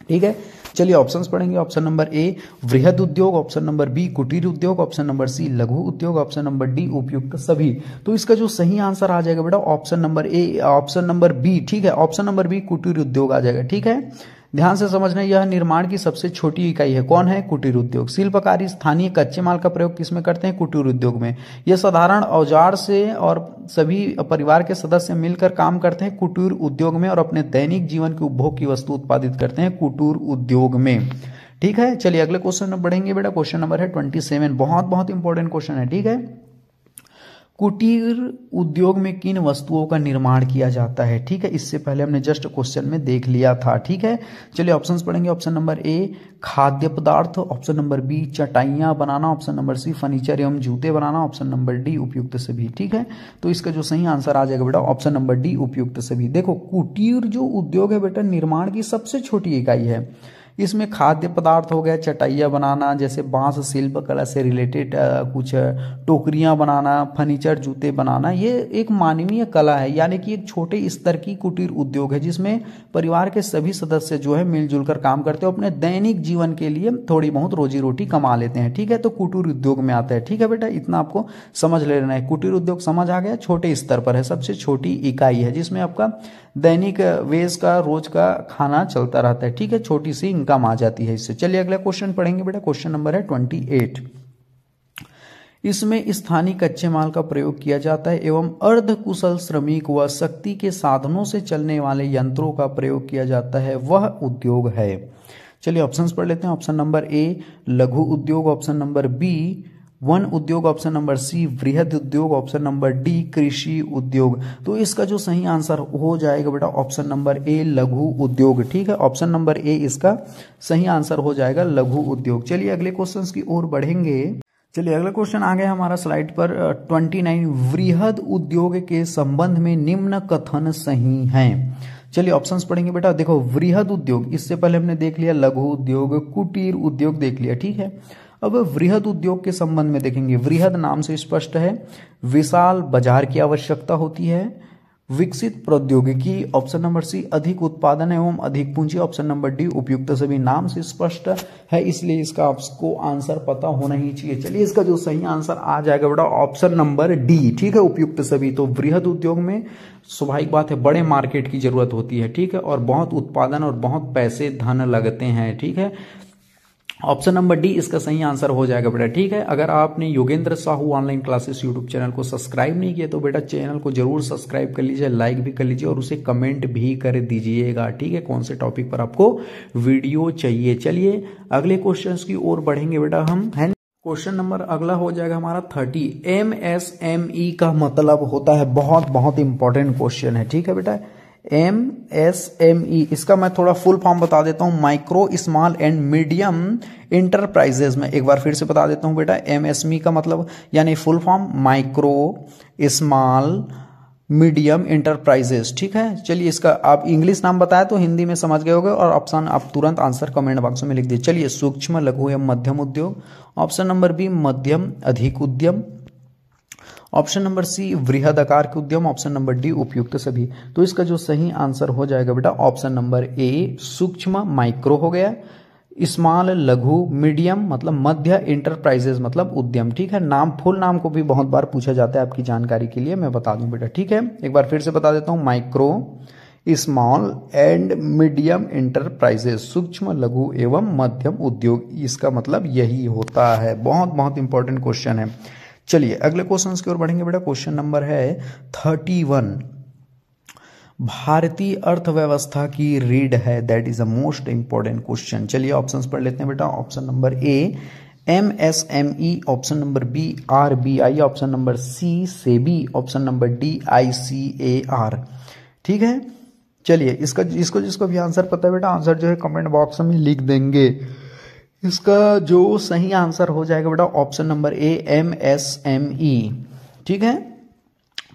ठीक है। चलिए ऑप्शंस पढ़ेंगे। ऑप्शन नंबर ए वृहद उद्योग, ऑप्शन नंबर बी कुटीर उद्योग, ऑप्शन नंबर सी लघु उद्योग, ऑप्शन नंबर डी उपयुक्त सभी। तो इसका जो सही आंसर आ जाएगा बेटा ऑप्शन नंबर बी, ठीक है। ऑप्शन नंबर बी कुटीर उद्योग आ जाएगा, ठीक है। ध्यान से समझना, यह निर्माण की सबसे छोटी इकाई है। कौन है, कुटीर उद्योग। शिल्पकारी स्थानीय कच्चे माल का प्रयोग किसमें करते हैं, कुटीर उद्योग में। यह साधारण औजार से और सभी परिवार के सदस्य मिलकर काम करते हैं कुटीर उद्योग में, और अपने दैनिक जीवन के उपभोग की वस्तु उत्पादित करते हैं कुटीर उद्योग में, ठीक है। चलिए अगले क्वेश्चन में बढ़ेंगे बेटा। क्वेश्चन नंबर है 27। बहुत बहुत इंपॉर्टेंट क्वेश्चन है, ठीक है। कुटीर उद्योग में किन वस्तुओं का निर्माण किया जाता है? ठीक है, इससे पहले हमने जस्ट क्वेश्चन में देख लिया था। ठीक है, चलिए ऑप्शंस पढ़ेंगे। ऑप्शन नंबर ए खाद्य पदार्थ, ऑप्शन नंबर बी चटाइयां बनाना, ऑप्शन नंबर सी फर्नीचर एवं जूते बनाना, ऑप्शन नंबर डी उपयुक्त सभी। ठीक है, तो इसका जो सही आंसर आ जाएगा बेटा ऑप्शन नंबर डी उपयुक्त सभी। देखो कुटीर जो उद्योग है बेटा निर्माण की सबसे छोटी इकाई है। इसमें खाद्य पदार्थ हो गया, चटाइयाँ बनाना, जैसे बांस शिल्प कला से रिलेटेड कुछ टोकरियाँ बनाना, फर्नीचर जूते बनाना, ये एक मानवीय कला है, यानी कि एक छोटे स्तर की कुटीर उद्योग है जिसमें परिवार के सभी सदस्य जो है मिलजुल कर काम करते हैं, अपने दैनिक जीवन के लिए थोड़ी बहुत रोजी रोटी कमा लेते हैं। ठीक है, तो कुटीर उद्योग में आता है। ठीक है बेटा, इतना आपको समझ लेना है। कुटीर उद्योग समझ आ गया, छोटे स्तर पर है, सबसे छोटी इकाई है जिसमें आपका दैनिक वेश का रोज का खाना चलता रहता है। ठीक है, छोटी सी इनकम आ जाती है इससे। चलिए अगला क्वेश्चन पढ़ेंगे बेटा। क्वेश्चन नंबर है 28। इसमें स्थानीय कच्चे माल का प्रयोग किया जाता है एवं अर्ध कुशल श्रमिक व शक्ति के साधनों से चलने वाले यंत्रों का प्रयोग किया जाता है, वह उद्योग है। चलिए ऑप्शंस पढ़ लेते हैं। ऑप्शन नंबर ए लघु उद्योग, ऑप्शन नंबर बी वन उद्योग, ऑप्शन नंबर सी वृहद उद्योग, ऑप्शन नंबर डी कृषि उद्योग। तो इसका जो सही आंसर हो जाएगा बेटा ऑप्शन नंबर ए लघु उद्योग। ठीक है, ऑप्शन नंबर ए इसका सही आंसर हो जाएगा लघु उद्योग। चलिए अगले क्वेश्चंस की ओर बढ़ेंगे। चलिए अगला क्वेश्चन आ गया हमारा स्लाइड पर 29। वृहद उद्योग के संबंध में निम्न कथन सही हैं। चलिए ऑप्शंस पढ़ेंगे बेटा। देखो वृहद उद्योग, इससे पहले हमने देख लिया लघु उद्योग, कुटीर उद्योग देख लिया। ठीक है, अब वृहद उद्योग के संबंध में देखेंगे। वृहद नाम से स्पष्ट है, विशाल बाजार की आवश्यकता होती है, विकसित प्रौद्योगिकी, ऑप्शन नंबर सी अधिक उत्पादन एवं अधिक पूंजी, ऑप्शन नंबर डी उपयुक्त सभी। नाम से स्पष्ट है इसलिए इसका आपको आंसर पता होना ही चाहिए। चलिए इसका जो सही आंसर आ जाएगा बेटा ऑप्शन नंबर डी। ठीक है, उपयुक्त सभी। तो वृहद उद्योग में स्वाभाविक बात है बड़े मार्केट की जरूरत होती है। ठीक है, और बहुत उत्पादन और बहुत पैसे धन लगते हैं। ठीक है, ऑप्शन नंबर डी इसका सही आंसर हो जाएगा बेटा। ठीक है, अगर आपने Yogendra Sahu online classes YouTube channel को सब्सक्राइब नहीं किया तो बेटा चैनल को जरूर सब्सक्राइब कर लीजिए, लाइक भी कर लीजिए और उसे कमेंट भी कर दीजिएगा। ठीक है, कौन से टॉपिक पर आपको वीडियो चाहिए। चलिए अगले क्वेश्चंस की ओर बढ़ेंगे बेटा हम, है क्वेश्चन नंबर अगला हो जाएगा हमारा 30। MSME का मतलब होता है, बहुत बहुत इंपॉर्टेंट क्वेश्चन है। ठीक है बेटा, MSME इसका मैं थोड़ा फुल फॉर्म बता देता हूं, micro small and medium enterprises में एक बार फिर से बता देता हूं बेटा। MSME का मतलब यानी full form micro small medium enterprises. ठीक है, चलिए इसका आप इंग्लिश नाम बताया तो हिंदी में समझ गए होंगे और ऑप्शन आप तुरंत आंसर कमेंट बॉक्स में लिख दीजिए। चलिए सूक्ष्म लघु एवं मध्यम उद्योग, ऑप्शन नंबर बी मध्यम अधिक उद्यम, ऑप्शन नंबर सी वृहद आकार के उद्यम, ऑप्शन नंबर डी उपयुक्त सभी। तो इसका जो सही आंसर हो जाएगा बेटा ऑप्शन नंबर ए सूक्ष्म माइक्रो हो गया, स्मॉल लघु, मीडियम मतलब मध्य, इंटरप्राइजेज मतलब उद्यम। ठीक है, नाम फुल नाम को भी बहुत बार पूछा जाता है, आपकी जानकारी के लिए मैं बता दूं बेटा। ठीक है, एक बार फिर से बता देता हूं, micro small and medium enterprises, सूक्ष्म लघु एवं मध्यम उद्योग, इसका मतलब यही होता है। बहुत बहुत इंपॉर्टेंट क्वेश्चन है। चलिए अगले क्वेश्चन की ओर बढ़ेंगे बेटा। क्वेश्चन नंबर है 31। भारतीय अर्थव्यवस्था की रीढ़ है, that is a most important question. चलिए ऑप्शंस पढ़ लेते हैं बेटा। Option number A MSME, option number B RBI, option number C SEBI, option number D ICAR। ठीक है, चलिए इसका जिसको भी आंसर पता है बेटा आंसर जो है कमेंट बॉक्स में लिख देंगे। इसका जो सही आंसर हो जाएगा बेटा ऑप्शन नंबर ए MSME। ठीक है,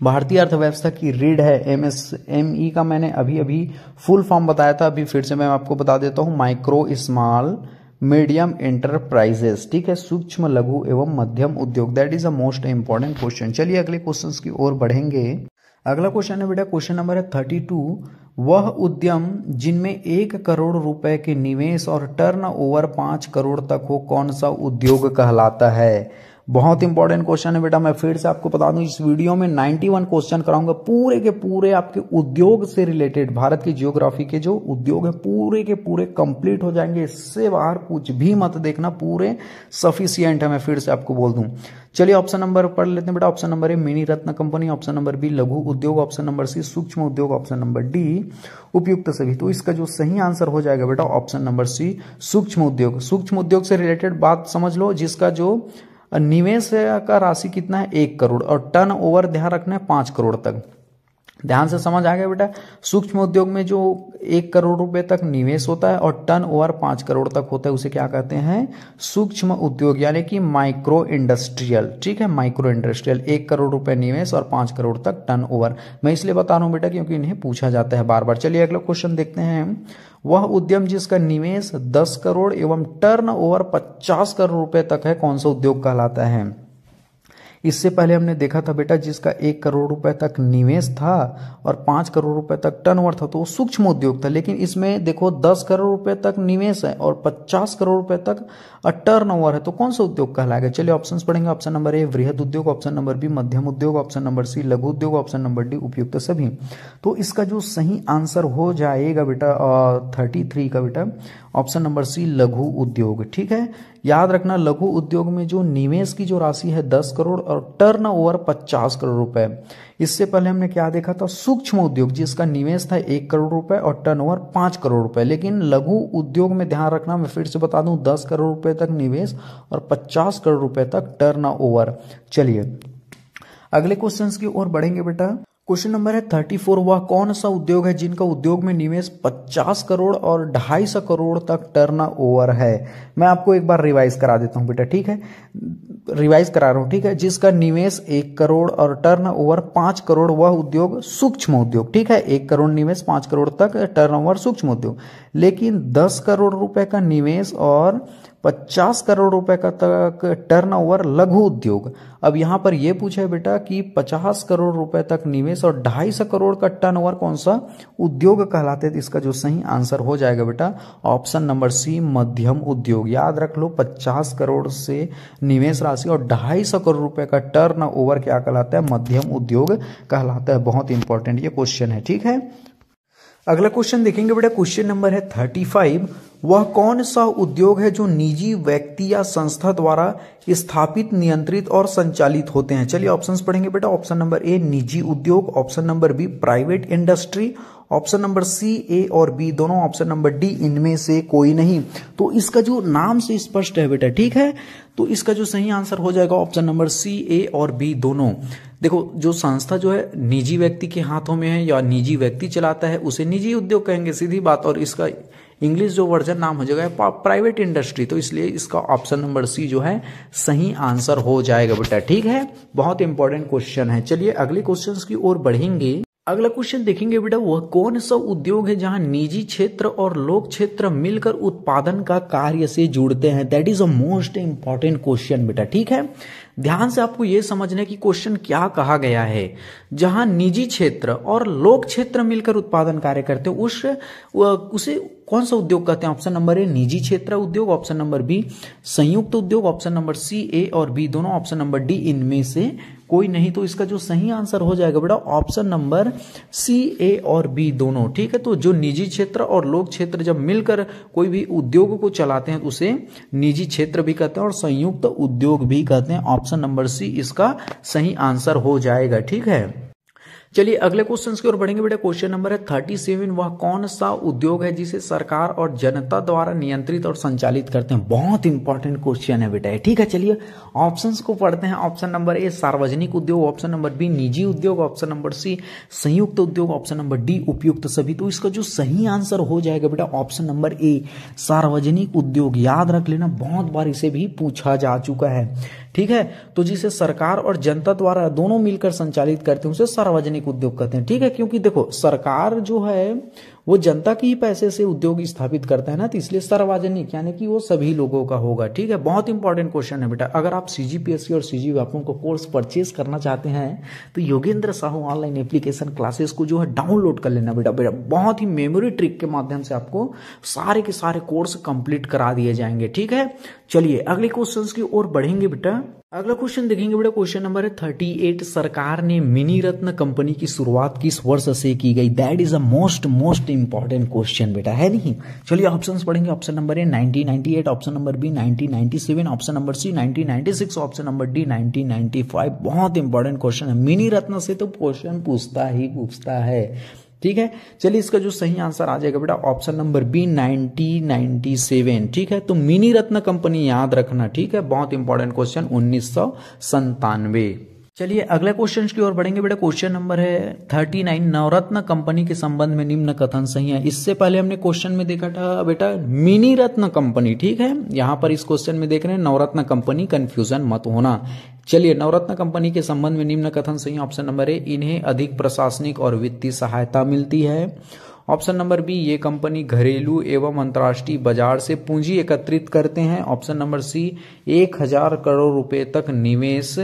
भारतीय अर्थव्यवस्था की रीढ़ है MSME का मैंने अभी फुल फॉर्म बताया था, अभी फिर से मैं आपको बता देता हूं, माइक्रो स्मॉल मीडियम इंटरप्राइजेस। ठीक है, सूक्ष्म लघु एवं मध्यम उद्योग, that is a most important question. चलिए अगले क्वेश्चन की ओर बढ़ेंगे। अगला क्वेश्चन है बेटा क्वेश्चन नंबर है 32। वह उद्यम जिनमें 1 करोड़ रुपए के निवेश और टर्नओवर 5 करोड़ तक हो कौन सा उद्योग कहलाता है? बहुत इंपॉर्टेंट क्वेश्चन है बेटा। मैं फिर से आपको बता दूं इस वीडियो में 91 क्वेश्चन कराऊंगा, पूरे के पूरे आपके उद्योग से रिलेटेड, भारत की जियोग्राफी के जो उद्योग है पूरे के पूरे कंप्लीट हो जाएंगे। इससे बाहर कुछ भी मत देखना, पूरे सफिशियंट है, मैं फिर से आपको बोल दूं। चलिए ऑप्शन नंबर पढ़ लेते हैं बेटा। Option number A mini Ratna company, option number B लघु उद्योग, ऑप्शन नंबर सी सूक्ष्म उद्योग, ऑप्शन नंबर डी उपयुक्त सभी। तो इसका जो सही आंसर हो जाएगा बेटा ऑप्शन नंबर सी सूक्ष्म उद्योग। सूक्ष्म उद्योग से रिलेटेड बात समझ लो, जिसका जो निवेश का राशि कितना है 1 करोड़ और टर्न ओवर ध्यान रखना है 5 करोड़ तक। ध्यान से समझ आ गया बेटा। सूक्ष्म उद्योग में जो 1 करोड़ रुपए तक निवेश होता है और टर्न ओवर 5 करोड़ तक होता है उसे क्या कहते हैं सूक्ष्म उद्योग यानी कि माइक्रो इंडस्ट्रियल। ठीक है, माइक्रो इंडस्ट्रियल 1 करोड़ रुपए निवेश और 5 करोड़ तक टर्न ओवर। मैं इसलिए बता रहा हूं बेटा क्योंकि इन्हें पूछा जाता है बार बार। चलिए अगला क्वेश्चन देखते हैं। वह उद्यम जिसका निवेश 10 करोड़ एवं टर्न ओवर 50 करोड़ रुपए तक है कौन सा उद्योग कहलाता है? इससे पहले हमने देखा था बेटा जिसका 1 करोड़ रुपए तक निवेश था और 5 करोड़ रुपए तक टर्नओवर था तो वो सूक्ष्म उद्योग था। लेकिन इसमें देखो 10 करोड़ रुपए तक निवेश है और 50 करोड़ रुपए तक टर्नओवर है तो कौन सा उद्योग कहलाएगा? चलिए ऑप्शंस पढ़ेंगे। ऑप्शन नंबर ए वृहद उद्योग, ऑप्शन नंबर बी मध्यम उद्योग, ऑप्शन नंबर सी लघु उद्योग, ऑप्शन नंबर डी उपयुक्त सभी। तो इसका जो सही आंसर हो जाएगा बेटा 33 का बेटा ऑप्शन नंबर सी लघु उद्योग। ठीक है, याद रखना लघु उद्योग में जो निवेश की जो राशि है 10 करोड़ और टर्न ओवर 50 करोड़ रुपए। इससे पहले हमने क्या देखा था सूक्ष्म उद्योग जिसका निवेश था 1 करोड़ रुपए और टर्न ओवर 5 करोड़ रुपए। लेकिन लघु उद्योग में ध्यान रखना, मैं फिर से बता दूं 10 करोड़ रुपए तक निवेश और 50 करोड़ रुपए तक टर्न ओवर। चलिए अगले क्वेश्चन की ओर बढ़ेंगे बेटा। क्वेश्चन नंबर है 34। वह कौन सा उद्योग है जिनका उद्योग में निवेश 50 करोड़ और 250 करोड़ तक टर्न ओवर है? मैं आपको एक बार रिवाइज करा देता हूं बेटा। ठीक है, रिवाइज करा रहा हूं। ठीक है, जिसका निवेश 1 करोड़ और टर्न ओवर 5 करोड़ वह उद्योग सूक्ष्म उद्योग। ठीक है, 1 करोड़ निवेश 5 करोड़ तक टर्न ओवर सूक्ष्म उद्योग। लेकिन 10 करोड़ रुपए का निवेश और 50 करोड़ रुपए का तक टर्न ओवर लघु उद्योग। अब यहां पर यह पूछा है बेटा कि 50 करोड़ रुपए तक निवेश और 250 करोड़ का टर्न ओवर कौन सा उद्योग कहलाते हैं? तो इसका जो सही आंसर हो जाएगा बेटा ऑप्शन नंबर सी मध्यम उद्योग। याद रख लो 50 करोड़ से निवेश राशि और 250 करोड़ रुपए का टर्न ओवर क्या कहलाता है? मध्यम उद्योग कहलाता है। बहुत इंपॉर्टेंट ये क्वेश्चन है। ठीक है, अगला क्वेश्चन देखेंगे बेटा। क्वेश्चन नंबर है 35। वह कौन सा उद्योग है जो निजी व्यक्ति या संस्था द्वारा स्थापित, नियंत्रित और संचालित होते हैं? चलिए ऑप्शंस पढ़ेंगे बेटा। ऑप्शन नंबर ए निजी उद्योग, option number B private industry, option number C A और बी दोनों, ऑप्शन नंबर डी इनमें से कोई नहीं। तो इसका जो नाम से स्पष्ट है बेटा। ठीक है, तो इसका जो सही आंसर हो जाएगा ऑप्शन नंबर सी ए और बी दोनों। देखो जो संस्था जो है निजी व्यक्ति के हाथों में है या निजी व्यक्ति चलाता है उसे निजी उद्योग कहेंगे, सीधी बात। और इसका इंग्लिश जो वर्जन नाम हो जाएगा प्राइवेट इंडस्ट्री। तो इसलिए इसका ऑप्शन नंबर सी जो है सही आंसर हो जाएगा बेटा। ठीक है, बहुत इंपॉर्टेंट क्वेश्चन है। चलिए अगले क्वेश्चन की ओर बढ़ेंगे। अगला क्वेश्चन देखेंगे बेटा। वह कौन सा उद्योग है जहां निजी क्षेत्र और लोक क्षेत्र मिलकर उत्पादन का कार्य से जुड़ते हैं? That is a most important question बेटा। ठीक है, ध्यान से आपको यह समझना है कि क्वेश्चन क्या कहा गया है। जहां निजी क्षेत्र और लोक क्षेत्र मिलकर उत्पादन कार्य करते हैं उसे कौन सा उद्योग कहते हैं? ऑप्शन नंबर ए निजी क्षेत्र उद्योग, ऑप्शन नंबर बी संयुक्त उद्योग, ऑप्शन नंबर सी ए और बी दोनों, ऑप्शन नंबर डी इनमें से कोई नहीं। तो इसका जो सही आंसर हो जाएगा बेटा ऑप्शन नंबर सी ए और बी दोनों। ठीक है, तो जो निजी क्षेत्र और लोक क्षेत्र जब मिलकर कोई भी उद्योग को चलाते हैं तो उसे निजी क्षेत्र भी कहते हैं और संयुक्त उद्योग भी कहते हैं। ऑप्शन नंबर सी इसका सही आंसर हो जाएगा। ठीक है, चलिए अगले क्वेश्चन की ओर बढ़ेंगे बेटा। क्वेश्चन नंबर है 37। वह कौन सा उद्योग है जिसे सरकार और जनता द्वारा नियंत्रित और संचालित करते हैं? बहुत इंपॉर्टेंट क्वेश्चन है बेटा। ठीक है, चलिए ऑप्शंस को पढ़ते हैं। ऑप्शन नंबर ए सार्वजनिक उद्योग, ऑप्शन नंबर बी निजी उद्योग, ऑप्शन नंबर सी संयुक्त उद्योग, ऑप्शन नंबर डी उपयुक्त सभी। तो इसका जो सही आंसर हो जाएगा बेटा ऑप्शन नंबर ए सार्वजनिक उद्योग। याद रख लेना, बहुत बार इसे भी पूछा जा चुका है। ठीक है, तो जिसे सरकार और जनता द्वारा दोनों मिलकर संचालित करते हैं उसे सार्वजनिक उद्योग कहते हैं। ठीक है, क्योंकि देखो सरकार जो है वो जनता के ही पैसे से उद्योग स्थापित करता है ना, तो इसलिए सार्वजनिक यानी कि वो सभी लोगों का होगा। ठीक है, बहुत इंपॉर्टेंट क्वेश्चन है बेटा। अगर आप सीजीपीएससी और सीजी व्यापम को कोर्स परचेज करना चाहते हैं तो Yogendra Sahu online application classes को जो है डाउनलोड कर लेना बेटा। बहुत ही मेमोरी ट्रिक के माध्यम से आपको सारे के सारे कोर्स कंप्लीट करा दिए जाएंगे। ठीक है, चलिए अगले क्वेश्चन की ओर बढ़ेंगे बेटा। अगला क्वेश्चन देखेंगे बेटा। क्वेश्चन नंबर है 38। सरकार ने मिनी रत्न कंपनी की शुरुआत किस वर्ष से की गई? That is a most important question बेटा, है नहीं? चलिए ऑप्शंस पढ़ेंगे। Option number A 1998, option number B 1997, option number C 1996, option number D 1995। बहुत इंपॉर्टेंट क्वेश्चन है। मिनी रत्न से तो क्वेश्चन पूछता है। ठीक है। चलिए इसका जो सही आंसर आ जाएगा बेटा ऑप्शन नंबर बी 1997। ठीक है, तो मिनी रत्न कंपनी याद रखना। ठीक है, बहुत इंपॉर्टेंट क्वेश्चन 1997। चलिए अगले क्वेश्चन की ओर बढ़ेंगे बेटा। क्वेश्चन नंबर है 39। नवरत्न कंपनी के संबंध में निम्न कथन सही है। इससे पहले हमने क्वेश्चन में देखा था बेटा मिनी रत्न कंपनी। ठीक है, यहां पर इस क्वेश्चन में देख रहे हैं नवरत्न कंपनी, कंफ्यूजन मत होना। चलिए नवरत्न कंपनी के संबंध में निम्न कथन सही है। ऑप्शन नंबर ए, इन्हें अधिक प्रशासनिक और वित्तीय सहायता मिलती है। ऑप्शन नंबर बी, ये कंपनी घरेलू एवं अंतर्राष्ट्रीय बाजार से पूंजी एकत्रित करते हैं। ऑप्शन नंबर सी, 1000 करोड़ रुपए तक निवेश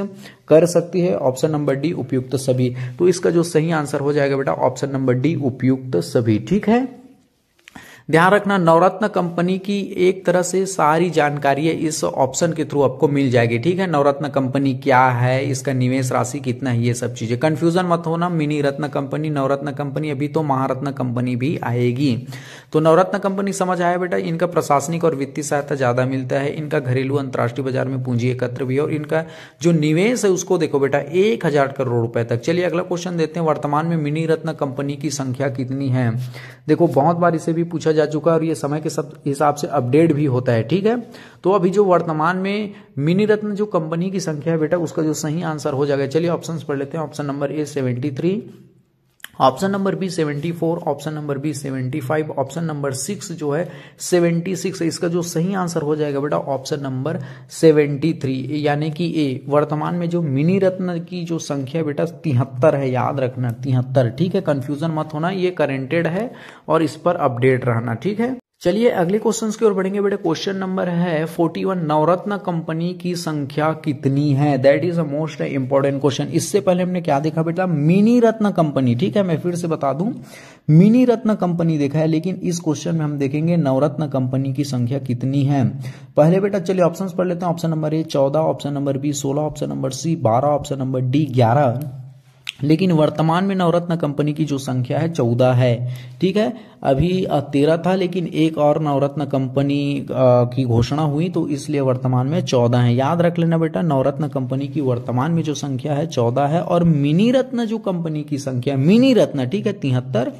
कर सकती है। ऑप्शन नंबर डी, उपयुक्त सभी। तो इसका जो सही आंसर हो जाएगा बेटा ऑप्शन नंबर डी, उपयुक्त सभी। ठीक है, ध्यान रखना नवरत्न कंपनी की एक तरह से सारी जानकारी इस ऑप्शन के थ्रू आपको मिल जाएगी। ठीक है, नवरत्न कंपनी क्या है, इसका निवेश राशि कितना है, ये सब चीजें। कंफ्यूजन मत होना, मिनी रत्न कंपनी, नवरत्न कंपनी, अभी तो महारत्न कंपनी भी आएगी। तो नवरत्न कंपनी समझ आया बेटा, इनका प्रशासनिक और वित्तीय सहायता ज्यादा मिलता है, इनका घरेलू अंतर्राष्ट्रीय बाजार में पूंजी एकत्र भी है, और इनका जो निवेश है उसको देखो बेटा 1000 करोड़ रुपए तक। चलिए अगला क्वेश्चन देते हैं। वर्तमान में मिनी रत्न कंपनी की संख्या कितनी है? देखो बहुत बार इसे भी पूछा जा चुका है और ये समय के हिसाब से अपडेट भी होता है। ठीक है, तो अभी जो वर्तमान में मिनी रत्न जो कंपनी की संख्या है बेटा उसका जो सही आंसर हो जाएगा। चलिए ऑप्शंस पढ़ लेते हैं। Option number A 73, option number B 74, option number B 75, option number 6 जो है 76। इसका जो सही आंसर हो जाएगा बेटा ऑप्शन नंबर 73 यानी कि ए। वर्तमान में जो मिनी रत्न की जो संख्या बेटा 73 है, याद रखना 73। ठीक है, कंफ्यूजन मत होना, ये करेंटेड है और इस पर अपडेट रहना। ठीक है, चलिए अगले क्वेश्चन की ओर बढ़ेंगे बेटा। क्वेश्चन नंबर है 41। नवरत्न कंपनी की संख्या कितनी है? That is a most important question. इससे पहले हमने क्या देखा बेटा? Mini Ratna company. ठीक है, मैं फिर से बता दूं, मिनी रत्न कंपनी देखा है, लेकिन इस क्वेश्चन में हम देखेंगे नवरत्न कंपनी की संख्या कितनी है। पहले बेटा चलिए ऑप्शन पढ़ लेते हैं। Option number A 14, option number B 16, option number C 12, option number D 11। लेकिन वर्तमान में नवरत्न कंपनी की जो संख्या है 14 है। ठीक है, अभी 13 था, लेकिन एक और नवरत्न कंपनी की घोषणा हुई, तो इसलिए वर्तमान में 14 है। याद रख लेना बेटा, नवरत्न कंपनी की वर्तमान में जो संख्या है 14 है, और मिनी रत्न जो कंपनी की संख्या, मिनी रत्न ठीक है 73,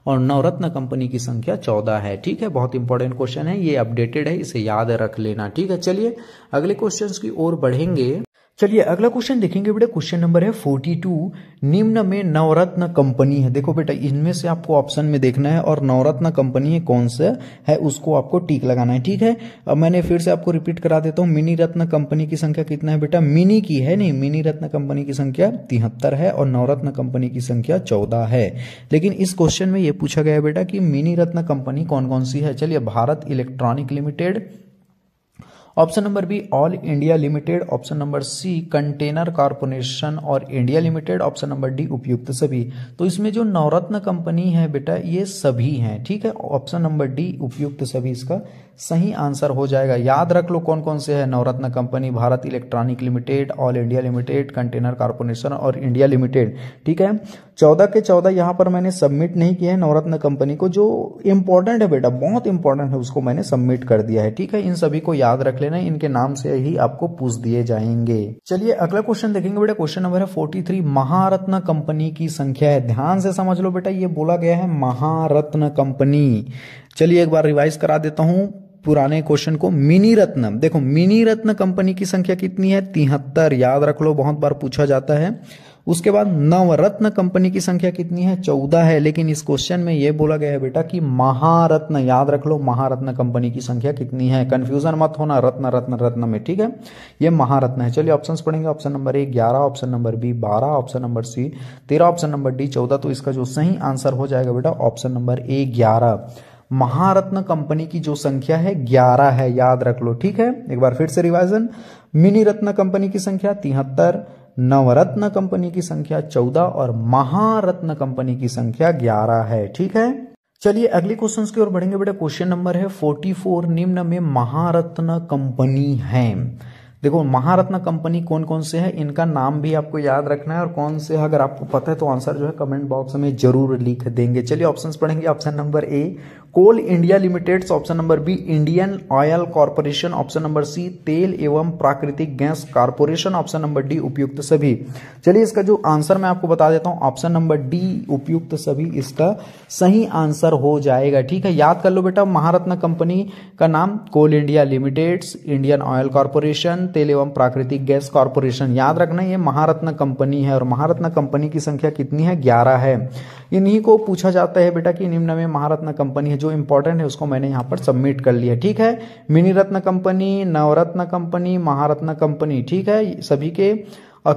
और नवरत्न कंपनी की संख्या 14 है। ठीक है, बहुत इंपॉर्टेंट क्वेश्चन है, ये अपडेटेड है, इसे याद रख लेना। ठीक है, चलिए अगले क्वेश्चन की ओर बढ़ेंगे। चलिए अगला क्वेश्चन देखेंगे बेटा। क्वेश्चन नंबर है 42। निम्न में नवरत्न कंपनी है। देखो बेटा, इनमें से आपको ऑप्शन में देखना है और नवरत्न कंपनी कौन सा है उसको आपको टिक लगाना है। ठीक है, अब मैंने फिर से आपको रिपीट करा देता हूं। मिनी रत्न कंपनी की संख्या कितना है बेटा? मिनी की है नहीं, मिनी रत्न कंपनी की संख्या 73 है और नवरत्न कंपनी की संख्या 14 है। लेकिन इस क्वेश्चन में यह पूछा गया है बेटा कि मिनी रत्न कंपनी कौन कौन सी है। चलिए, Bharat electronic limited, option number B all India limited, option number C container corporation और India limited, option number D उपयुक्त सभी। तो इसमें जो नवरत्न कंपनी है बेटा ये सभी हैं। ठीक है, ऑप्शन नंबर डी उपयुक्त सभी इसका सही आंसर हो जाएगा। याद रख लो कौन कौन से है Navratna company, Bharat electronic limited, all India limited, container corporation और इंडिया लिमिटेड। ठीक है, 14 के 14 यहां पर मैंने सबमिट नहीं किया है नवरत्न कंपनी को, जो इंपॉर्टेंट है बेटा, बहुत इंपॉर्टेंट है, उसको मैंने सबमिट कर दिया है। ठीक है, इन सभी को याद रख लेना, इनके नाम से ही आपको पूछ दिए जाएंगे। चलिए अगला क्वेश्चन देखेंगे बेटा। क्वेश्चन नंबर है 43। महारत्न कंपनी की संख्या है। ध्यान से समझ लो बेटा, ये बोला गया है महारत्न कंपनी। चलिए एक बार रिवाइज करा देता हूं पुराने क्वेश्चन को। मिनी रत्न, देखो मिनी रत्न कंपनी की संख्या कितनी है? 73, याद रख लो, बहुत बार पूछा जाता है। उसके बाद नवरत्न कंपनी की संख्या कितनी है? 14 है, लेकिन इस क्वेश्चन में यह बोला गया है बेटा कि महारत्न, याद रख लो महारत्न कंपनी की संख्या कितनी है। कंफ्यूजन मत होना रत्न रत्न रत्न में। ठीक है, ये महारत्न है। चलिए ऑप्शंस पढ़ेंगे। Option number A 11, option number B 12, option number C 13, option number D 14। तो इसका जो सही आंसर हो जाएगा बेटा option number A 11। Maharatna company की जो संख्या है 11 है, याद रख लो। ठीक है, एक बार फिर से रिवाइजन। मिनी रत्न कंपनी की संख्या 73, नवरत्न कंपनी की संख्या 14 और महारत्न कंपनी की संख्या 11 है। ठीक है, चलिए अगले क्वेश्चन की ओर बढ़ेंगे बेटा। क्वेश्चन नंबर है 44। निम्न में महारत्न कंपनी है। देखो महारत्न कंपनी कौन कौन से है, इनका नाम भी आपको याद रखना है और कौन से अगर आपको पता है तो आंसर जो है कमेंट बॉक्स में जरूर लिख देंगे। चलिए ऑप्शंस पढ़ेंगे। Option number A Coal India limited, option number B Indian oil Corporation, option number C तेल एवं प्राकृतिक gas corporation, option number D उपयुक्त सभी। चलिए इसका जो आंसर मैं आपको बता देता हूं, ऑप्शन नंबर डी उपयुक्त सभी इसका सही आंसर हो जाएगा। ठीक है, याद कर लो बेटा, महारत्न कंपनी का नाम coal India limited, Indian oil corporation, तेल एवं प्राकृतिक गैस कॉर्पोरेशन। याद रखना ये महारत्न कंपनी है और महारत्न कंपनी की संख्या कितनी है, 11 है। इन्हीं को पूछा जाता है बेटा कि निम्न में महारत्न कंपनी है। जो इंपॉर्टेंट है उसको मैंने यहां पर सबमिट कर लिया। ठीक है, मिनी रत्न कंपनी, नवरत्न कंपनी, महारत्न कंपनी। ठीक है, सभी के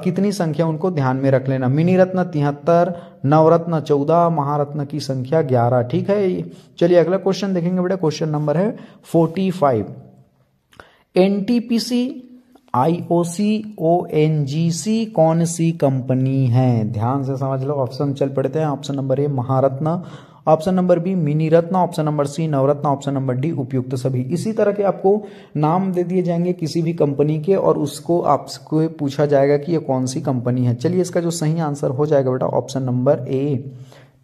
कितनी संख्या उनको ध्यान में रख लेना। मिनी रत्न 73, नवरत्न 14, महारत्न की संख्या 11। ठीक है, चलिए अगला क्वेश्चन देखेंगे बेटा। क्वेश्चन नंबर है 45। एनटीपीसी, आईओसी, ओएनजीसी कौन सी कंपनी है? ध्यान से समझ लो, ऑप्शन चल पड़ते हैं। Option number A Maharatna, option number B mini Ratna, option number C Navratna, option number D उपयुक्त सभी। इसी तरह के आपको नाम दे दिए जाएंगे किसी भी कंपनी के और उसको आपको पूछा जाएगा कि ये कौन सी कंपनी है। चलिए इसका जो सही आंसर हो जाएगा बेटा ऑप्शन नंबर ए।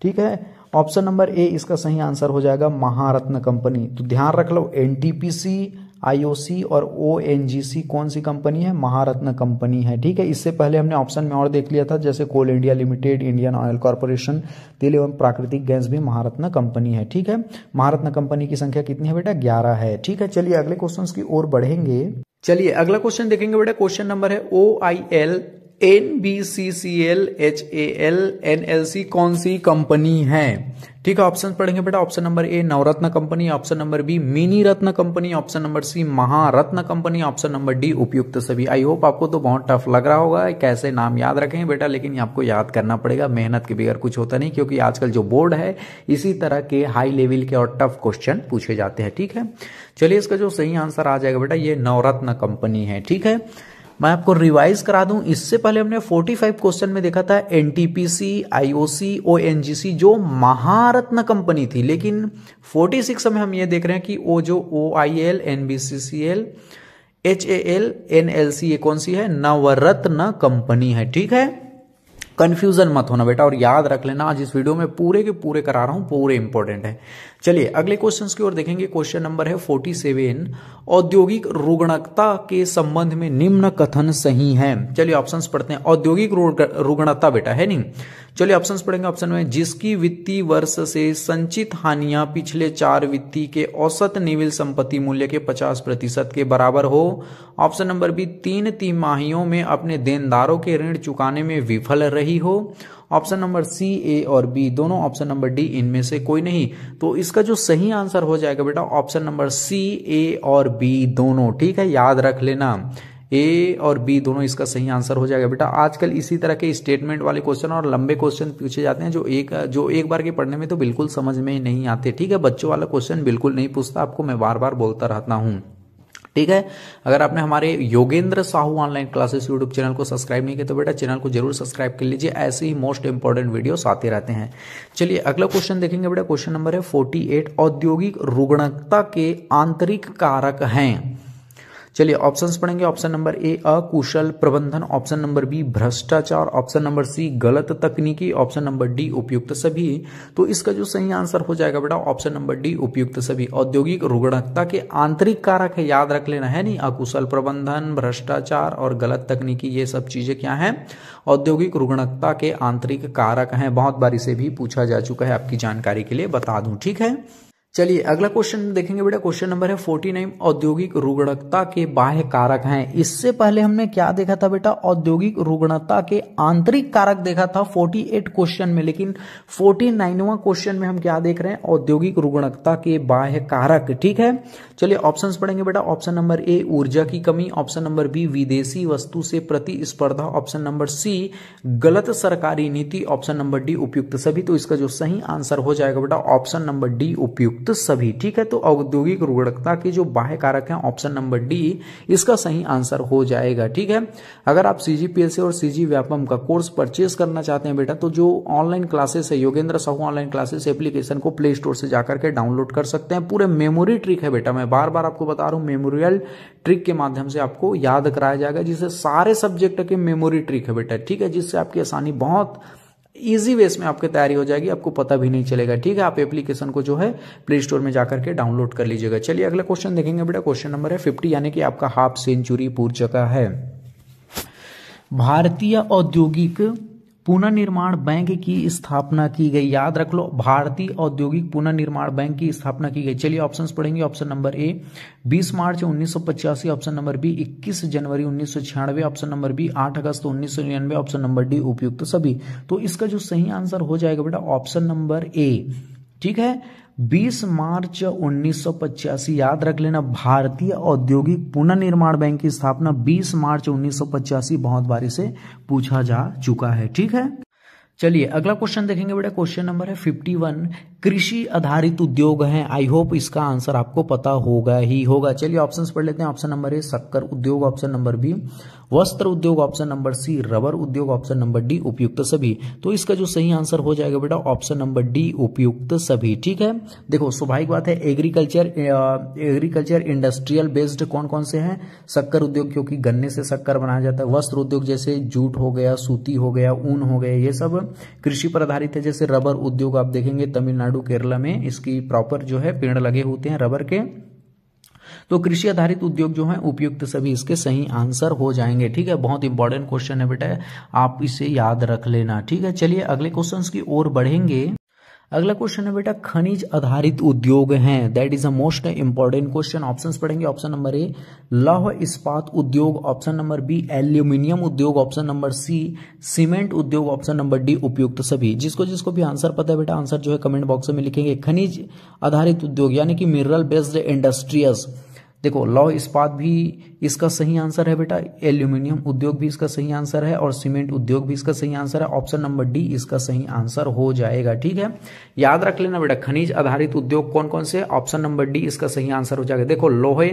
ठीक है, ऑप्शन नंबर ए इसका सही आंसर हो जाएगा महारत्न कंपनी। तो ध्यान रख लो, एनटीपीसी, आईओसी और ओएनजीसी कौन सी कंपनी है? महारत्न कंपनी है। ठीक है, इससे पहले हमने ऑप्शन में और देख लिया था, जैसे coal India limited, Indian oil corporation, तेल एवं प्राकृतिक गैस भी महारत्न कंपनी है। ठीक है, महारत्न कंपनी की संख्या कितनी है बेटा? 11 है। ठीक है, चलिए अगले क्वेश्चन की ओर बढ़ेंगे। चलिए अगला क्वेश्चन देखेंगे बेटा। क्वेश्चन नंबर है OIL, NBCCL, HAL, NLC कौन सी कंपनी है? ठीक है, ऑप्शन पढ़ेंगे बेटा। Option number A Navratna company, option number B mini Ratna company, option number C Maharatna company, option number D उपयुक्त सभी। आई होप आपको तो बहुत टफ लग रहा होगा कैसे नाम याद रखें बेटा, लेकिन आपको याद करना पड़ेगा, मेहनत के बगैर कुछ होता नहीं, क्योंकि आजकल जो बोर्ड है इसी तरह के हाई लेवल के और टफ क्वेश्चन पूछे जाते हैं। ठीक है, चलिए इसका जो सही आंसर आ जाएगा बेटा, ये नवरत्न कंपनी है। ठीक है, मैं आपको रिवाइज करा दूं, इससे पहले हमने 45 क्वेश्चन में देखा था एनटीपीसी, आईओसी, ओएनजीसी जो महारत्न कंपनी थी, लेकिन 46 में हम ये देख रहे हैं कि वो जो OIL, NBCCL, HAL, NLC ये कौन सी है? नवरत्न कंपनी है। ठीक है, कंफ्यूजन मत होना बेटा और याद रख लेना, आज इस वीडियो में पूरे के पूरे करा रहा हूं, पूरे इंपॉर्टेंट है। चलिए अगले क्वेश्चंस की ओर देखेंगे। क्वेश्चन नंबर है 47। औद्योगिक रुग्णता के संबंध में निम्न कथन सही है। चलिए ऑप्शंस पढ़ते हैं। औद्योगिक रुग्णता बेटा है नहीं, चलिए ऑप्शंस पढ़ेंगे। ऑप्शन में जिसकी वित्तीय वर्ष से संचित हानियां पिछले 4 वित्तीय के औसत निविल संपत्ति मूल्य के 50% के बराबर हो। ऑप्शन नंबर बी 3 तिमाहियों में अपने देनदारों के ऋण चुकाने में विफल रही हो। ऑप्शन नंबर सी ए और बी दोनों, ऑप्शन नंबर डी इनमें से कोई नहीं। तो इसका जो सही आंसर हो जाएगा बेटा ऑप्शन नंबर सी ए और बी दोनों। ठीक है, याद रख लेना, ए और बी दोनों इसका सही आंसर हो जाएगा बेटा। आजकल इसी तरह के स्टेटमेंट वाले क्वेश्चन और लंबे क्वेश्चन पूछे जाते हैं जो एक बार के पढ़ने में तो बिल्कुल समझ में नहीं आते। ठीक है, बच्चों वाला क्वेश्चन बिल्कुल नहीं पूछता, आपको मैं बार बार बोलता रहता हूं। ठीक है, अगर आपने हमारे Yogendra Sahu online classes YouTube channel को सब्सक्राइब नहीं किया तो बेटा चैनल को जरूर सब्सक्राइब कर लीजिए, ऐसे ही मोस्ट इंपॉर्टेंट वीडियोस आते रहते हैं। चलिए अगला क्वेश्चन देखेंगे बेटा। क्वेश्चन नंबर है 48। औद्योगिक रुग्णता के आंतरिक कारक हैं। चलिए ऑप्शंस पढ़ेंगे। ऑप्शन नंबर ए अकुशल प्रबंधन, ऑप्शन नंबर बी भ्रष्टाचार, ऑप्शन नंबर सी गलत तकनीकी, ऑप्शन नंबर डी उपयुक्त सभी। तो इसका जो सही आंसर हो जाएगा बेटा ऑप्शन नंबर डी उपयुक्त सभी। औद्योगिक रुग्णता के आंतरिक कारक है, याद रख लेना है नहीं, अकुशल प्रबंधन, भ्रष्टाचार और गलत तकनीकी ये सब चीजें क्या है? औद्योगिक रुग्णता के आंतरिक कारक हैं। बहुत बार इसे भी पूछा जा चुका है, आपकी जानकारी के लिए बता दूं। ठीक है, चलिए अगला क्वेश्चन देखेंगे बेटा। क्वेश्चन नंबर है 49। औद्योगिक रुग्णता के बाह्य कारक हैं। इससे पहले हमने क्या देखा था बेटा? औद्योगिक रुग्णता के आंतरिक कारक देखा था 48 क्वेश्चन में, लेकिन 49वां क्वेश्चन में हम क्या देख रहे हैं? औद्योगिक रुग्णता के बाह्य कारक। ठीक है, चलिए ऑप्शंस पढ़ेंगे बेटा। ऑप्शन नंबर ए ऊर्जा की कमी, ऑप्शन नंबर बी विदेशी वस्तु से प्रतिस्पर्धा, ऑप्शन नंबर सी गलत सरकारी नीति, ऑप्शन नंबर डी उपयुक्त सभी। तो इसका जो सही आंसर हो जाएगा बेटा ऑप्शन नंबर डी उपयुक्त उपयुक्त सभी। ठीक है, तो औद्योगिक रुग्णता के जो बाह्य कारक हैं ऑप्शन नंबर डी इसका सही आंसर हो जाएगा। ठीक है, अगर आप CGPSC और CG व्यापम का कोर्स परचेज करना चाहते हैं बेटा, तो जो ऑनलाइन क्लासेस है Yogendra Sahu online classes application को प्ले स्टोर से जाकर के डाउनलोड कर सकते हैं। पूरे मेमोरी ट्रिक है बेटा, मैं बार बार आपको बता रहा हूं, मेमोरियल ट्रिक के माध्यम से आपको याद कराया जाएगा, जिससे सारे सब्जेक्ट के मेमोरी ट्रिक है बेटा। ठीक है, जिससे आपकी आसानी बहुत इजी वेस में आपकी तैयारी हो जाएगी, आपको पता भी नहीं चलेगा। ठीक है, आप एप्लीकेशन को जो है प्ले स्टोर में जाकर के डाउनलोड कर लीजिएगा। चलिए अगला क्वेश्चन देखेंगे बेटा, क्वेश्चन नंबर है 50, यानी कि आपका हाफ सेंचुरी पूर चुका है। भारतीय औद्योगिक पुनर्निर्माण बैंक की स्थापना की गई, याद रख लो, भारतीय औद्योगिक पुनर्निर्माण बैंक की स्थापना की गई। चलिए ऑप्शंस पढ़ेंगे। ऑप्शन नंबर ए 20 मार्च 1985, ऑप्शन नंबर बी 21 जनवरी 1996, ऑप्शन नंबर बी 8 अगस्त 1999, ऑप्शन नंबर डी उपयुक्त सभी। तो इसका जो सही आंसर हो जाएगा बेटा ऑप्शन नंबर ए। ठीक है, 20 मार्च 1985, याद रख लेना, भारतीय औद्योगिक पुनर्निर्माण बैंक की स्थापना 20 मार्च 1985 बहुत बारी से पूछा जा चुका है। ठीक है, चलिए अगला क्वेश्चन देखेंगे बेटा, क्वेश्चन नंबर है 51, कृषि आधारित उद्योग हैं। आई होप इसका आंसर आपको पता होगा ही होगा। चलिए ऑप्शंस पढ़ लेते हैं। ऑप्शन नंबर ए शक्कर उद्योग, ऑप्शन नंबर बी वस्त्र उद्योग, ऑप्शन नंबर सी रबर उद्योग, ऑप्शन नंबर डी उपयुक्त सभी। तो इसका जो सही आंसर हो जाएगा बेटा ऑप्शन नंबर डी उपयुक्त सभी। ठीक है, देखो स्वाभाविक बात है, एग्रीकल्चर इंडस्ट्रियल बेस्ड कौन कौन से हैं, शक्कर उद्योग क्योंकि गन्ने से शक्कर बनाया जाता है, वस्त्र उद्योग जैसे जूट हो गया, सूती हो गया, ऊन हो गया, ये सब कृषि पर आधारित है। जैसे रबर उद्योग आप देखेंगे तमिलनाडु केरला में इसकी प्रॉपर जो है पेड़ लगे होते हैं रबर के। तो कृषि आधारित उद्योग जो है उपयुक्त सभी इसके सही आंसर हो जाएंगे। ठीक है, बहुत इंपॉर्टेंट क्वेश्चन है बेटा, आप इसे याद रख लेना। ठीक है, चलिए अगले क्वेश्चंस की ओर बढ़ेंगे। अगला क्वेश्चन है बेटा खनिज आधारित उद्योग हैं, that is a most important question. Options पढ़ेंगे। ऑप्शन नंबर ए लौह इस्पात उद्योग, ऑप्शन नंबर बी एल्यूमिनियम उद्योग, ऑप्शन नंबर सी सीमेंट उद्योग, ऑप्शन नंबर डी उपयुक्त सभी। जिसको जिसको भी आंसर पता है बेटा आंसर जो है कमेंट बॉक्स में लिखेंगे। खनिज आधारित उद्योग यानी कि मिनरल बेस्ड इंडस्ट्रीज, देखो लौह इस्पात भी इसका सही आंसर है बेटा, एल्यूमिनियम उद्योग भी इसका सही आंसर है और सीमेंट उद्योग भी इसका सही आंसर है। ऑप्शन नंबर डी इसका सही आंसर हो जाएगा। ठीक है, याद रख लेना बेटा खनिज आधारित उद्योग कौन कौन से, ऑप्शन नंबर डी इसका सही आंसर हो जाएगा। देखो लोहे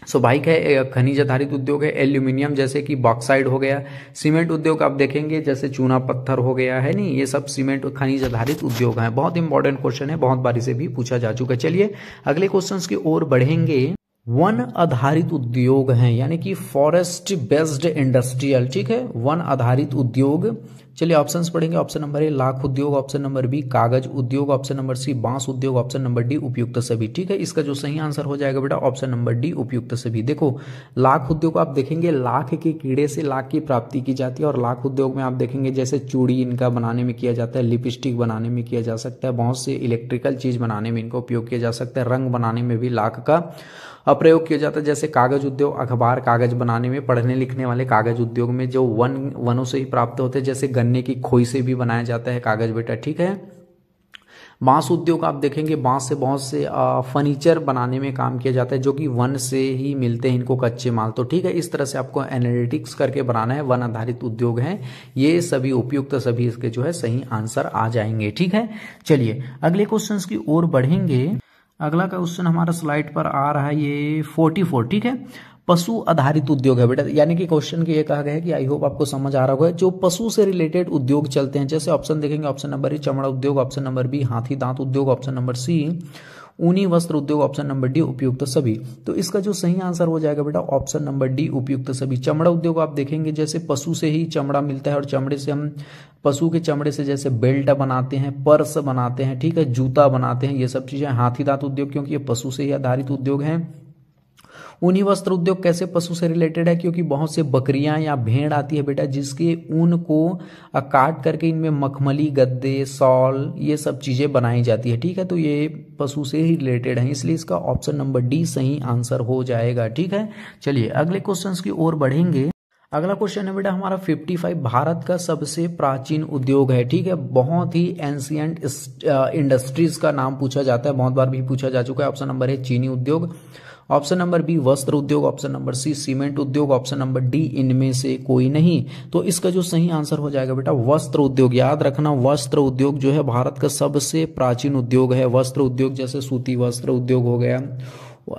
स्वाभाविक है, खनिज आधारित उद्योग है, एल्यूमिनियम जैसे कि बॉक्साइड हो गया, सीमेंट उद्योग आप देखेंगे जैसे चूना पत्थर हो गया है नहीं, ये सब सीमेंट खनिज आधारित उद्योग हैं। बहुत इंपॉर्टेंट क्वेश्चन है, बहुत बारी से भी पूछा जा चुका है। चलिए अगले क्वेश्चन की ओर बढ़ेंगे। वन आधारित उद्योग हैं यानी कि फॉरेस्ट बेस्ड इंडस्ट्रियल। ठीक है, वन आधारित उद्योग। चलिए ऑप्शंस पढ़ेंगे। ऑप्शन नंबर ए लाख उद्योग, ऑप्शन नंबर बी कागज उद्योग, ऑप्शन नंबर सी बांस उद्योग, ऑप्शन नंबर डी उपयुक्त सभी। ठीक है, इसका जो सही आंसर हो जाएगा बेटा ऑप्शन नंबर डी उपयुक्त सभी। देखो लाख उद्योग आप देखेंगे लाख के कीड़े से लाख की प्राप्ति की जाती है और लाख उद्योग में आप देखेंगे जैसे चूड़ी इनका बनाने में किया जाता है, लिपस्टिक बनाने में किया जा सकता है, बहुत से इलेक्ट्रिकल चीज बनाने में इनका उपयोग किया जा सकता है, रंग बनाने में भी लाख का प्रयोग किया जाता है। जैसे कागज उद्योग अखबार कागज बनाने में, पढ़ने लिखने वाले कागज उद्योग में जो वनों से ही प्राप्त होते हैं, जैसे गन्ने की खोई से भी बनाया जाता है कागज बेटा। ठीक है, बांस उद्योग आप देखेंगे बांस से बहुत से फर्नीचर बनाने में काम किया जाता है जो कि वन से ही मिलते हैं इनको कच्चे माल। तो ठीक है, इस तरह से आपको एनालिटिक्स करके बनाना है। वन आधारित उद्योग हैं ये सभी उपयुक्त सभी इसके जो है सही आंसर आ जाएंगे। ठीक है, चलिए अगले क्वेश्चन की ओर बढ़ेंगे। अगला क्वेश्चन हमारा स्लाइड पर आ रहा है ये 44। ठीक है, पशु आधारित उद्योग है बेटा, यानी कि क्वेश्चन के ये कहा गया है कि आई होप आपको समझ आ रहा होगा जो पशु से रिलेटेड उद्योग चलते हैं। जैसे ऑप्शन देखेंगे। ऑप्शन नंबर ए चमड़ा उद्योग, ऑप्शन नंबर बी हाथी दांत उद्योग, ऑप्शन नंबर सी ऊनी वस्त्र उद्योग, ऑप्शन नंबर डी उपयुक्त सभी। तो इसका जो सही आंसर हो जाएगा बेटा ऑप्शन नंबर डी उपयुक्त सभी। चमड़ा उद्योग आप देखेंगे जैसे पशु से ही चमड़ा मिलता है और चमड़े से हम पशु के चमड़े से जैसे बेल्ट बनाते हैं, पर्स बनाते हैं, ठीक है, जूता बनाते हैं, ये सब चीजें। हाथी दांत उद्योग क्योंकि ये पशु से ही आधारित उद्योग हैं। ऊनी वस्त्र उद्योग कैसे पशु से रिलेटेड है क्योंकि बहुत से बकरियां या भेड़ आती है बेटा जिसके ऊन को काट करके इनमें मखमली गद्दे शॉल ये सब चीजें बनाई जाती है। ठीक है, तो ये पशु से ही रिलेटेड है, इसलिए इसका ऑप्शन नंबर डी सही आंसर हो जाएगा। ठीक है, चलिए अगले क्वेश्चन की ओर बढ़ेंगे। अगला क्वेश्चन है बेटा हमारा 55 भारत का सबसे प्राचीन उद्योग है। ठीक है, बहुत ही एंशियंट इंडस्ट्रीज का नाम पूछा जाता है, बहुत बार भी पूछा जा चुका है। ऑप्शन नंबर है चीनी उद्योग, ऑप्शन नंबर बी वस्त्र उद्योग, ऑप्शन नंबर सी सीमेंट उद्योग, ऑप्शन नंबर डी इनमें से कोई नहीं। तो इसका जो सही आंसर हो जाएगा बेटा वस्त्र उद्योग। याद रखना वस्त्र उद्योग जो है भारत का सबसे प्राचीन उद्योग है। वस्त्र उद्योग जैसे सूती वस्त्र उद्योग हो गया,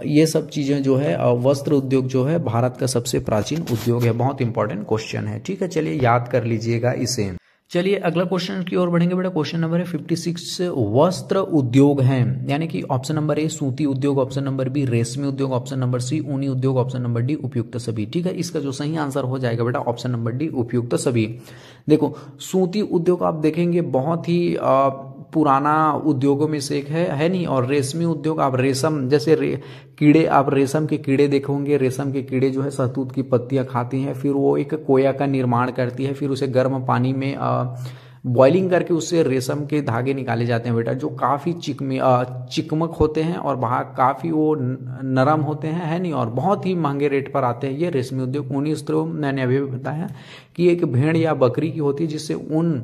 ये सब चीजें जो है वस्त्र उद्योग जो है भारत का सबसे प्राचीन उद्योग है। बहुत इंपॉर्टेंट क्वेश्चन है, ठीक है, चलिए याद कर लीजिएगा इसे। चलिए अगला क्वेश्चन की ओर बढ़ेंगे बेटा। क्वेश्चन नंबर है 56 वस्त्र उद्योग हैं, यानी कि ऑप्शन नंबर ए सूती उद्योग, ऑप्शन नंबर बी रेशमी उद्योग, ऑप्शन नंबर सी ऊनी उद्योग, ऑप्शन नंबर डी उपयुक्त सभी। ठीक है, इसका जो सही आंसर हो जाएगा बेटा ऑप्शन नंबर डी उपयुक्त सभी। देखो सूती उद्योग आप देखेंगे बहुत ही पुराना उद्योगों में से एक है नहीं। और रेशमी उद्योग आप रेशम जैसे कीड़े, आप रेशम के कीड़े देखोगे, रेशम के कीड़े जो है शहतूत की पत्तियां खाती हैं, फिर वो एक कोया का निर्माण करती है, फिर उसे गर्म पानी में बॉइलिंग करके उससे रेशम के धागे निकाले जाते हैं बेटा, जो काफी चिकमक होते हैं और बाहर काफी वो नरम होते हैं, है नहीं, और बहुत ही महंगे रेट पर आते हैं ये रेशमी उद्योग। ऊनी उद्योग मैंने अभी बताया कि एक भेड़ या बकरी की होती है जिससे ऊन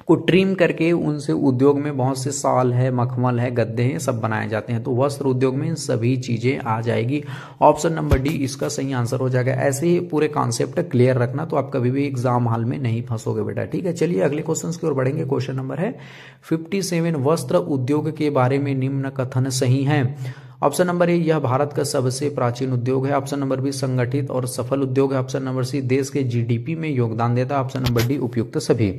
को ट्रिम करके उनसे उद्योग में बहुत से साल है, मखमल है, गद्दे हैं, सब बनाए जाते हैं। तो वस्त्र उद्योग में इन सभी चीजें आ जाएगी। ऑप्शन नंबर डी इसका सही आंसर हो जाएगा। ऐसे ही पूरे कॉन्सेप्ट क्लियर रखना तो आप कभी भी एग्जाम हॉल में नहीं फंसोगे बेटा, ठीक है। चलिए अगले क्वेश्चन की ओर बढ़ेंगे। क्वेश्चन नंबर है 57 वस्त्र उद्योग के बारे में निम्न कथन सही है। ऑप्शन नंबर ए यह भारत का सबसे प्राचीन उद्योग है, ऑप्शन नंबर बी संगठित और सफल उद्योग है, ऑप्शन नंबर सी देश के जीडीपी में योगदान देता है, ऑप्शन नंबर डी उपयुक्त सभी।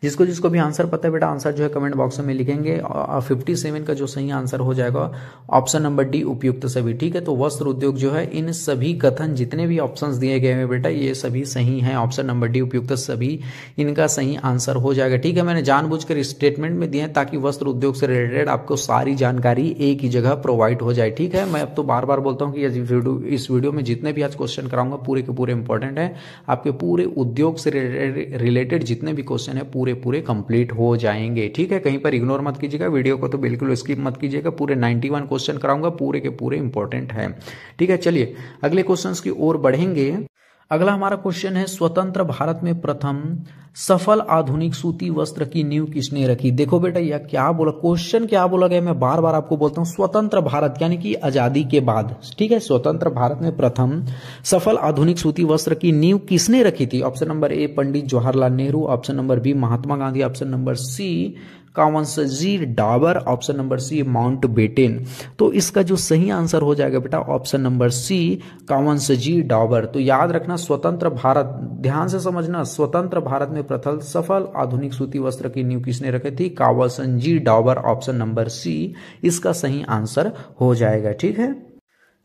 जिसको भी आंसर पता है बेटा आंसर जो है कमेंट बॉक्स में लिखेंगे। 57 का जो सही आंसर हो जाएगा ऑप्शन नंबर डी उपयुक्त सभी, ठीक है। तो वस्त्र उद्योग जो है इन सभी कथन जितने भी ऑप्शंस दिए गए हैं बेटा ये सभी सही हैं। ऑप्शन नंबर डी उपयुक्त सभी इनका सही आंसर हो जाएगा, ठीक है। मैंने जानबूझकर स्टेटमेंट में दिए हैं ताकि वस्त्र उद्योग से रिलेटेड आपको सारी जानकारी एक ही जगह प्रोवाइड हो जाए, ठीक है। मैं अब तो बार बार बोलता हूँ कि इस वीडियो में जितने भी आज क्वेश्चन कराऊंगा पूरे के पूरे इंपॉर्टेंट है। आपके पूरे उद्योग से रिलेटेड जितने भी क्वेश्चन है पूरे कंप्लीट हो जाएंगे, ठीक है। कहीं पर इग्नोर मत कीजिएगा, वीडियो को तो बिल्कुल स्किप मत कीजिएगा। पूरे 91 क्वेश्चन कराऊंगा, पूरे के पूरे इंपॉर्टेंट है, ठीक है। चलिए अगले क्वेश्चंस की ओर बढ़ेंगे। अगला हमारा क्वेश्चन है स्वतंत्र भारत में प्रथम सफल आधुनिक सूती वस्त्र की नींव किसने रखी। देखो बेटा यह क्या बोला, क्वेश्चन क्या बोला गया, मैं बार बार आपको बोलता हूं स्वतंत्र भारत यानी कि आजादी के बाद, ठीक है। स्वतंत्र भारत में प्रथम सफल आधुनिक सूती वस्त्र की नींव किसने रखी थी। Option number A Pandit Jawaharlal Nehru, option number B Mahatma Gandhi, option number C Cowasji Davar, option number C Mountbatten. तो इसका जो सही आंसर हो जाएगा बेटा option number C Cowasji Davar. तो याद रखना स्वतंत्र भारत, ध्यान से समझना, स्वतंत्र भारत में प्रथम सफल आधुनिक सूती वस्त्र की नींव किसने रखी थी, कांवनसजी डाबर, ऑप्शन नंबर सी इसका सही आंसर हो जाएगा, ठीक है।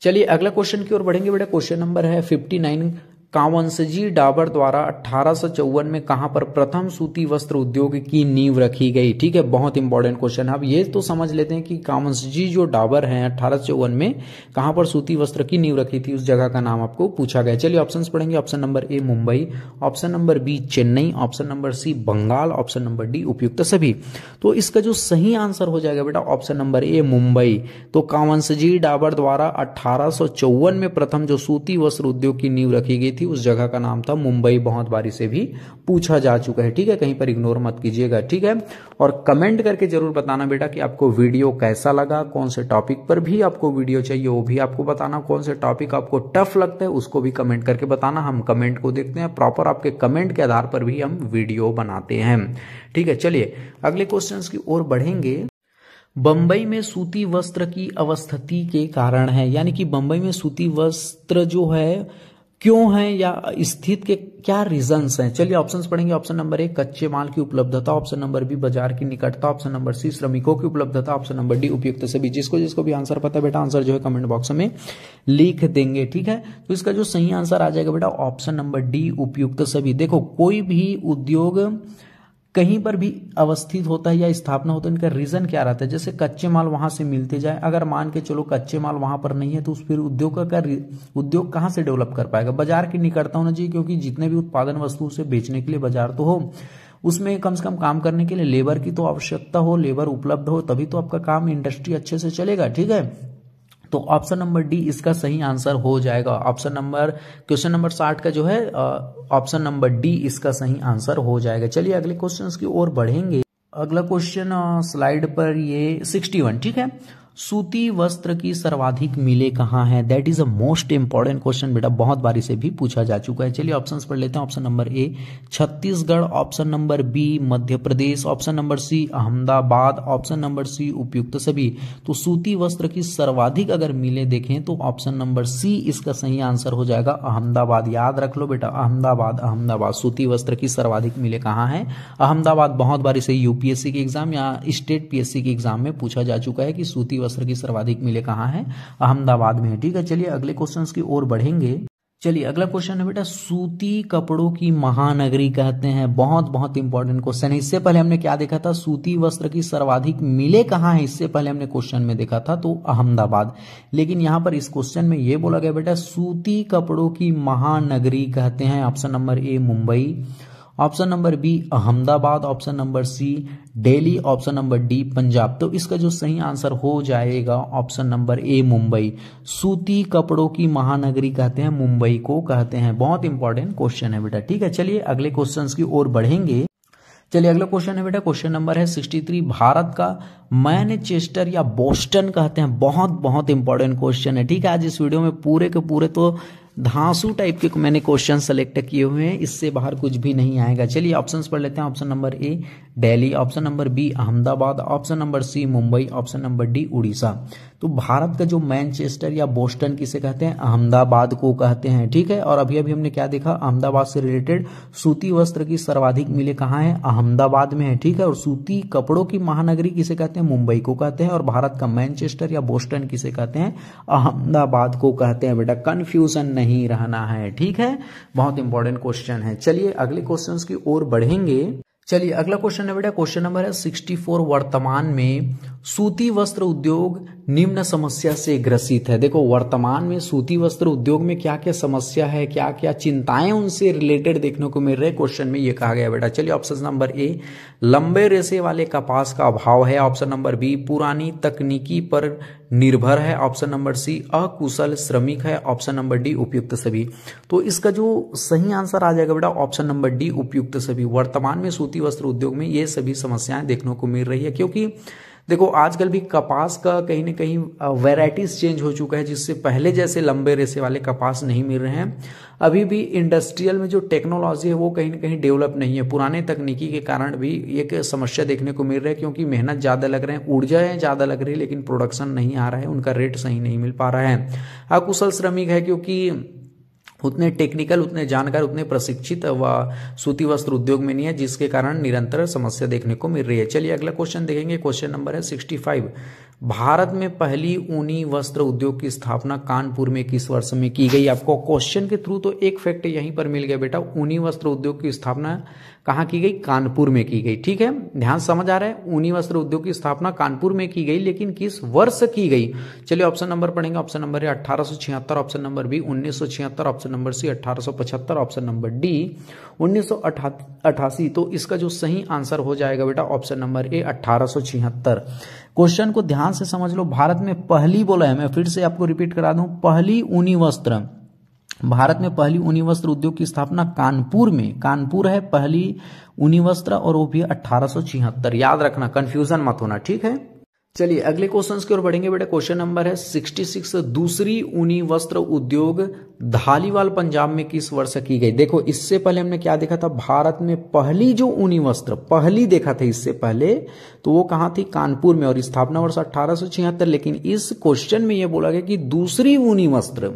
चलिए अगला क्वेश्चन की ओर बढ़ेंगे बेटा। क्वेश्चन नंबर है 59 कांवनसजी डाबर द्वारा 1854 में कहां पर प्रथम सूती वस्त्र उद्योग की नींव रखी गई, ठीक है। बहुत इंपॉर्टेंट क्वेश्चन है। अब ये तो समझ लेते हैं कि कांवनसजी जो डाबर हैं 1854 में कहां पर सूती वस्त्र की नींव रखी थी, उस जगह का नाम आपको पूछा गया। चलिए ऑप्शंस पढ़ेंगे। Option number A Mumbai, option number B Chennai, option number C Bengal, option number D उपयुक्त सभी। तो इसका जो सही आंसर हो जाएगा बेटा ऑप्शन नंबर ए मुंबई। तो कांवनसजी डाबर द्वारा 1854 में प्रथम जो सूती वस्त्र उद्योग की नींव रखी गई थी उस जगह का नाम था मुंबई। बहुत बारी से भी पूछा जा चुका है, ठीक है। कहीं पर इग्नोर मत कीजिएगा, ठीक है। और कमेंट करके जरूर बताना बेटा कि आपको वीडियो कैसा लगा, कौन से टॉपिक पर भी आपको वीडियो चाहिए वो भी आपको बताना, कौन से टॉपिक आपको टफ लगता है उसको भी कमेंट करके बताना। हम कमेंट को देखते हैं, प्रॉपर आपके कमेंट के आधार पर भी हम वीडियो बनाते हैं, ठीक है। चलिए अगले क्वेश्चन की ओर बढ़ेंगे। बंबई में सूती वस्त्र की अवस्थिति के कारण है, यानी कि बंबई में सूती वस्त्र जो है क्यों है या स्थित के क्या रीजंस हैं। चलिए ऑप्शंस पढ़ेंगे। ऑप्शन नंबर ए कच्चे माल की उपलब्धता, ऑप्शन नंबर बी बाजार की निकटता, ऑप्शन नंबर सी श्रमिकों की उपलब्धता, ऑप्शन नंबर डी उपयुक्त सभी। जिसको भी आंसर पता है बेटा आंसर जो है कमेंट बॉक्स में लिख देंगे, ठीक है। तो इसका जो सही आंसर आ जाएगा बेटा ऑप्शन नंबर डी उपयुक्त सभी। देखो कोई भी उद्योग कहीं पर भी अवस्थित होता है या स्थापना होता है, इनका रीजन क्या रहता है। जैसे कच्चे माल वहां से मिलते जाए, अगर मान के चलो कच्चे माल वहां पर नहीं है तो उस फिर उद्योग कहां से डेवलप कर पाएगा। बाजार की निकटता होना चाहिए, क्योंकि जितने भी उत्पादन वस्तु से बेचने के लिए बाजार तो हो, उसमें कम से कम काम करने के लिए लेबर की तो आवश्यकता हो, लेबर उपलब्ध हो, तभी तो आपका काम इंडस्ट्री अच्छे से चलेगा, ठीक है। तो ऑप्शन नंबर डी इसका सही आंसर हो जाएगा। क्वेश्चन नंबर 60 का जो है ऑप्शन नंबर डी इसका सही आंसर हो जाएगा। चलिए अगले क्वेश्चन की ओर बढ़ेंगे। अगला क्वेश्चन स्लाइड पर ये 61, ठीक है। सूती वस्त्र की सर्वाधिक मिलें कहाँ हैं? That is a most important question बेटा, बहुत बारी से भी पूछा जा चुका है। चलिए ऑप्शंस पढ़ लेते हैं। Option number A Chhattisgarh, option number B Madhya Pradesh, option number C Ahmedabad, option number C उपयुक्त सभी। तो सूती वस्त्र की सर्वाधिक अगर मिलें देखें तो ऑप्शन नंबर सी इसका सही आंसर हो जाएगा, अहमदाबाद। याद रख लो बेटा, अहमदाबाद। अहमदाबाद सूती वस्त्र की सर्वाधिक मिलें कहाँ हैं? अहमदाबाद। बहुत बारी से यूपीएससी के एग्जाम या स्टेट पीएससी के एग्जाम में पूछा जा चुका है कि सूती वस्त्र की सर्वाधिक मिलें कहाँ हैं? अहमदाबाद में है। ठीक है, चलिए अगले क्वेश्चंस की ओर बढ़ेंगे। चलिए अगला क्वेश्चन है बेटा, सूती कपड़ों की महानगरी कहते हैं। बहुत बहुत इंपॉर्टेंट क्वेश्चन है। इससे पहले हमने क्या देखा था? सूती वस्त्र की सर्वाधिक मिलें कहाँ है, इससे पहले हमने क्वेश्चन में देखा था तो अहमदाबाद। लेकिन यहां पर इस क्वेश्चन में यह बोला गया बेटा सूती कपड़ों की महानगरी कहते हैं। Option number A Mumbai, option number B Ahmedabad, option number C Delhi, option number D Punjab. तो इसका जो सही आंसर हो जाएगा ऑप्शन नंबर ए मुंबई। सूती कपड़ों की महानगरी कहते हैं, मुंबई को कहते हैं। बहुत इंपॉर्टेंट क्वेश्चन है बेटा। ठीक है, चलिए अगले क्वेश्चंस की ओर बढ़ेंगे। चलिए अगला क्वेश्चन है बेटा, क्वेश्चन नंबर है 63, भारत का मैनचेस्टर या बोस्टन कहते हैं। बहुत बहुत इंपॉर्टेंट क्वेश्चन है। ठीक है, आज इस वीडियो में पूरे के पूरे तो धांसू टाइप के मैंने क्वेश्चन सेलेक्ट किए हुए हैं, इससे बाहर कुछ भी नहीं आएगा। चलिए ऑप्शंस पढ़ लेते हैं। Option number A Delhi, option number B Ahmedabad, option number C Mumbai, option number D Orissa. तो भारत का जो मैनचेस्टर या बोस्टन किसे कहते हैं? अहमदाबाद को कहते हैं। ठीक है, और अभी अभी हमने क्या देखा? अहमदाबाद से रिलेटेड सूती वस्त्र की सर्वाधिक मिलें कहाँ है? अहमदाबाद में है। ठीक है, और सूती कपड़ों की महानगरी किसे कहते हैं? मुंबई को कहते हैं। और भारत का मैनचेस्टर या बोस्टन किसे कहते हैं? अहमदाबाद को कहते हैं। बेटा कंफ्यूजन नहीं रहना है। ठीक है, बहुत इंपॉर्टेंट क्वेश्चन है। चलिए अगले क्वेश्चंस की ओर बढ़ेंगे। चलिए अगला क्वेश्चन है बेटा, क्वेश्चन नंबर है 64, वर्तमान में सूती वस्त्र उद्योग निम्न समस्या से ग्रसित है। देखो वर्तमान में सूती वस्त्र उद्योग में क्या क्या समस्या है, क्या क्या चिंताएं उनसे रिलेटेड देखने को मिल रहे हैं। क्वेश्चन में ये कहा गया बेटा। चलिए ऑप्शन नंबर ए लंबे रेशे वाले कपास का अभाव है, ऑप्शन नंबर बी पुरानी तकनीकी पर निर्भर है, ऑप्शन नंबर सी अकुशल श्रमिक है, ऑप्शन नंबर डी उपयुक्त सभी। तो इसका जो सही आंसर आ जाएगा बेटा ऑप्शन नंबर डी उपयुक्त सभी। वर्तमान में सूती वस्त्र उद्योग में ये सभी समस्याएं देखने को मिल रही है, क्योंकि देखो आजकल भी कपास का कहीं ना कहीं वैरायटीज चेंज हो चुका है, जिससे पहले जैसे लंबे रेशे वाले कपास नहीं मिल रहे हैं। अभी भी इंडस्ट्रियल में जो टेक्नोलॉजी है वो कहीं ना कहीं डेवलप नहीं है। पुराने तकनीकी के कारण भी एक समस्या देखने को मिल रहा है, क्योंकि मेहनत ज़्यादा लग रहे हैं, ऊर्जा ज़्यादा लग रही है, लेकिन प्रोडक्शन नहीं आ रहा है, उनका रेट सही नहीं मिल पा रहा है। अकुशल श्रमिक है, क्योंकि उतने टेक्निकल, उतने जानकार, उतने प्रशिक्षित व सूती वस्त्र उद्योग में नहीं है, जिसके कारण निरंतर समस्या देखने को मिल रही है। चलिए अगला क्वेश्चन देखेंगे। क्वेश्चन नंबर है 65, भारत में पहली ऊनी वस्त्र उद्योग की स्थापना कानपुर में किस वर्ष में की गई? आपको क्वेश्चन के थ्रू तो एक फैक्ट यहीं पर मिल गया बेटा, ऊनी वस्त्र उद्योग की स्थापना कहाँ की गई? कानपुर में की गई। ठीक है, ध्यान समझ आ रहा है? ऊनी वस्त्र उद्योग की स्थापना कानपुर में की गई, लेकिन किस वर्ष की गई? चलिए ऑप्शन नंबर पढ़ेंगे। ऑप्शन नंबर है 1876, option number B 1976, option number C 1875, option number D 1988। तो इसका जो सही आंसर हो जाएगा बेटा ऑप्शन नंबर ए 1876। क्वेश्चन को ध्यान से समझ लो। भारत में पहली बोला है, मैं फिर से आपको रिपीट करा दूं, पहली ऊनी वस्त्र, भारत में पहली ऊनी वस्त्र उद्योग की स्थापना कानपुर में, कानपुर है पहली ऊनी वस्त्र, और वो भी 1876। याद रखना, कंफ्यूजन मत होना। ठीक है, चलिए अगले क्वेश्चंस की ओर बढ़ेंगे बेटा। क्वेश्चन नंबर है 66, दूसरी ऊनी वस्त्र उद्योग धालीवाल पंजाब में किस वर्ष की गई? देखो इससे पहले हमने क्या देखा था? भारत में पहली जो ऊनी वस्त्र पहली देखा था इससे पहले, तो वो कहां थी? कानपुर में, और स्थापना वर्ष 1876। लेकिन इस क्वेश्चन में यह बोला गया कि दूसरी ऊनी वस्त्र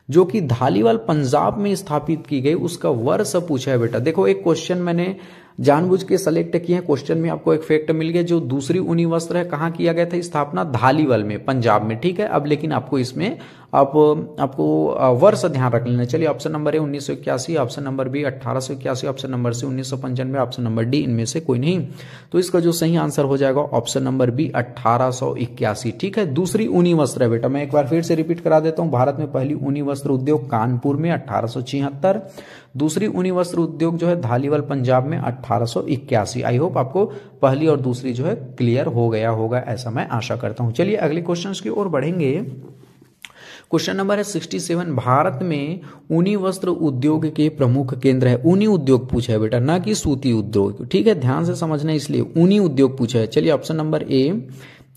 जो कि धालीवाल पंजाब में स्थापित की गई, उसका वर्ष पूछा है बेटा। देखो एक क्वेश्चन मैंने जानबूझ के सेलेक्ट किए हैं, क्वेश्चन में आपको एक फैक्ट मिल गया, जो दूसरी ऊनी वस्त्र है कहाँ किया गया था स्थापना? धालीवाल में, पंजाब में। ठीक है, अब लेकिन आपको इसमें आपको वर्ष ध्यान रख लेना। चलिए ऑप्शन नंबर है 1981, option number B 1881, option number C 1995, option number D इनमें से कोई नहीं। तो इसका जो सही आंसर हो जाएगा ऑप्शन नंबर बी 1881। ठीक है, दूसरी ऊनी वस्त्र है बेटा। मैं एक बार फिर से रिपीट करा देता हूं, भारत में पहली ऊनी वस्त्र उद्योग कानपुर में 1876, दूसरी ऊनी वस्त्र उद्योग जो है धालीवाल पंजाब में 1881। आई होप आपको पहली और दूसरी जो है क्लियर हो गया होगा, ऐसा मैं आशा करता हूं। चलिए अगले क्वेश्चन की ओर बढ़ेंगे। क्वेश्चन नंबर है 67, भारत में ऊनी वस्त्र उद्योग के प्रमुख केंद्र है। ऊनी उद्योग पूछा है बेटा, ना कि सूती उद्योग। ठीक है, ध्यान से समझना, इसलिए ऊनी उद्योग पूछा है। चलिए ऑप्शन नंबर ए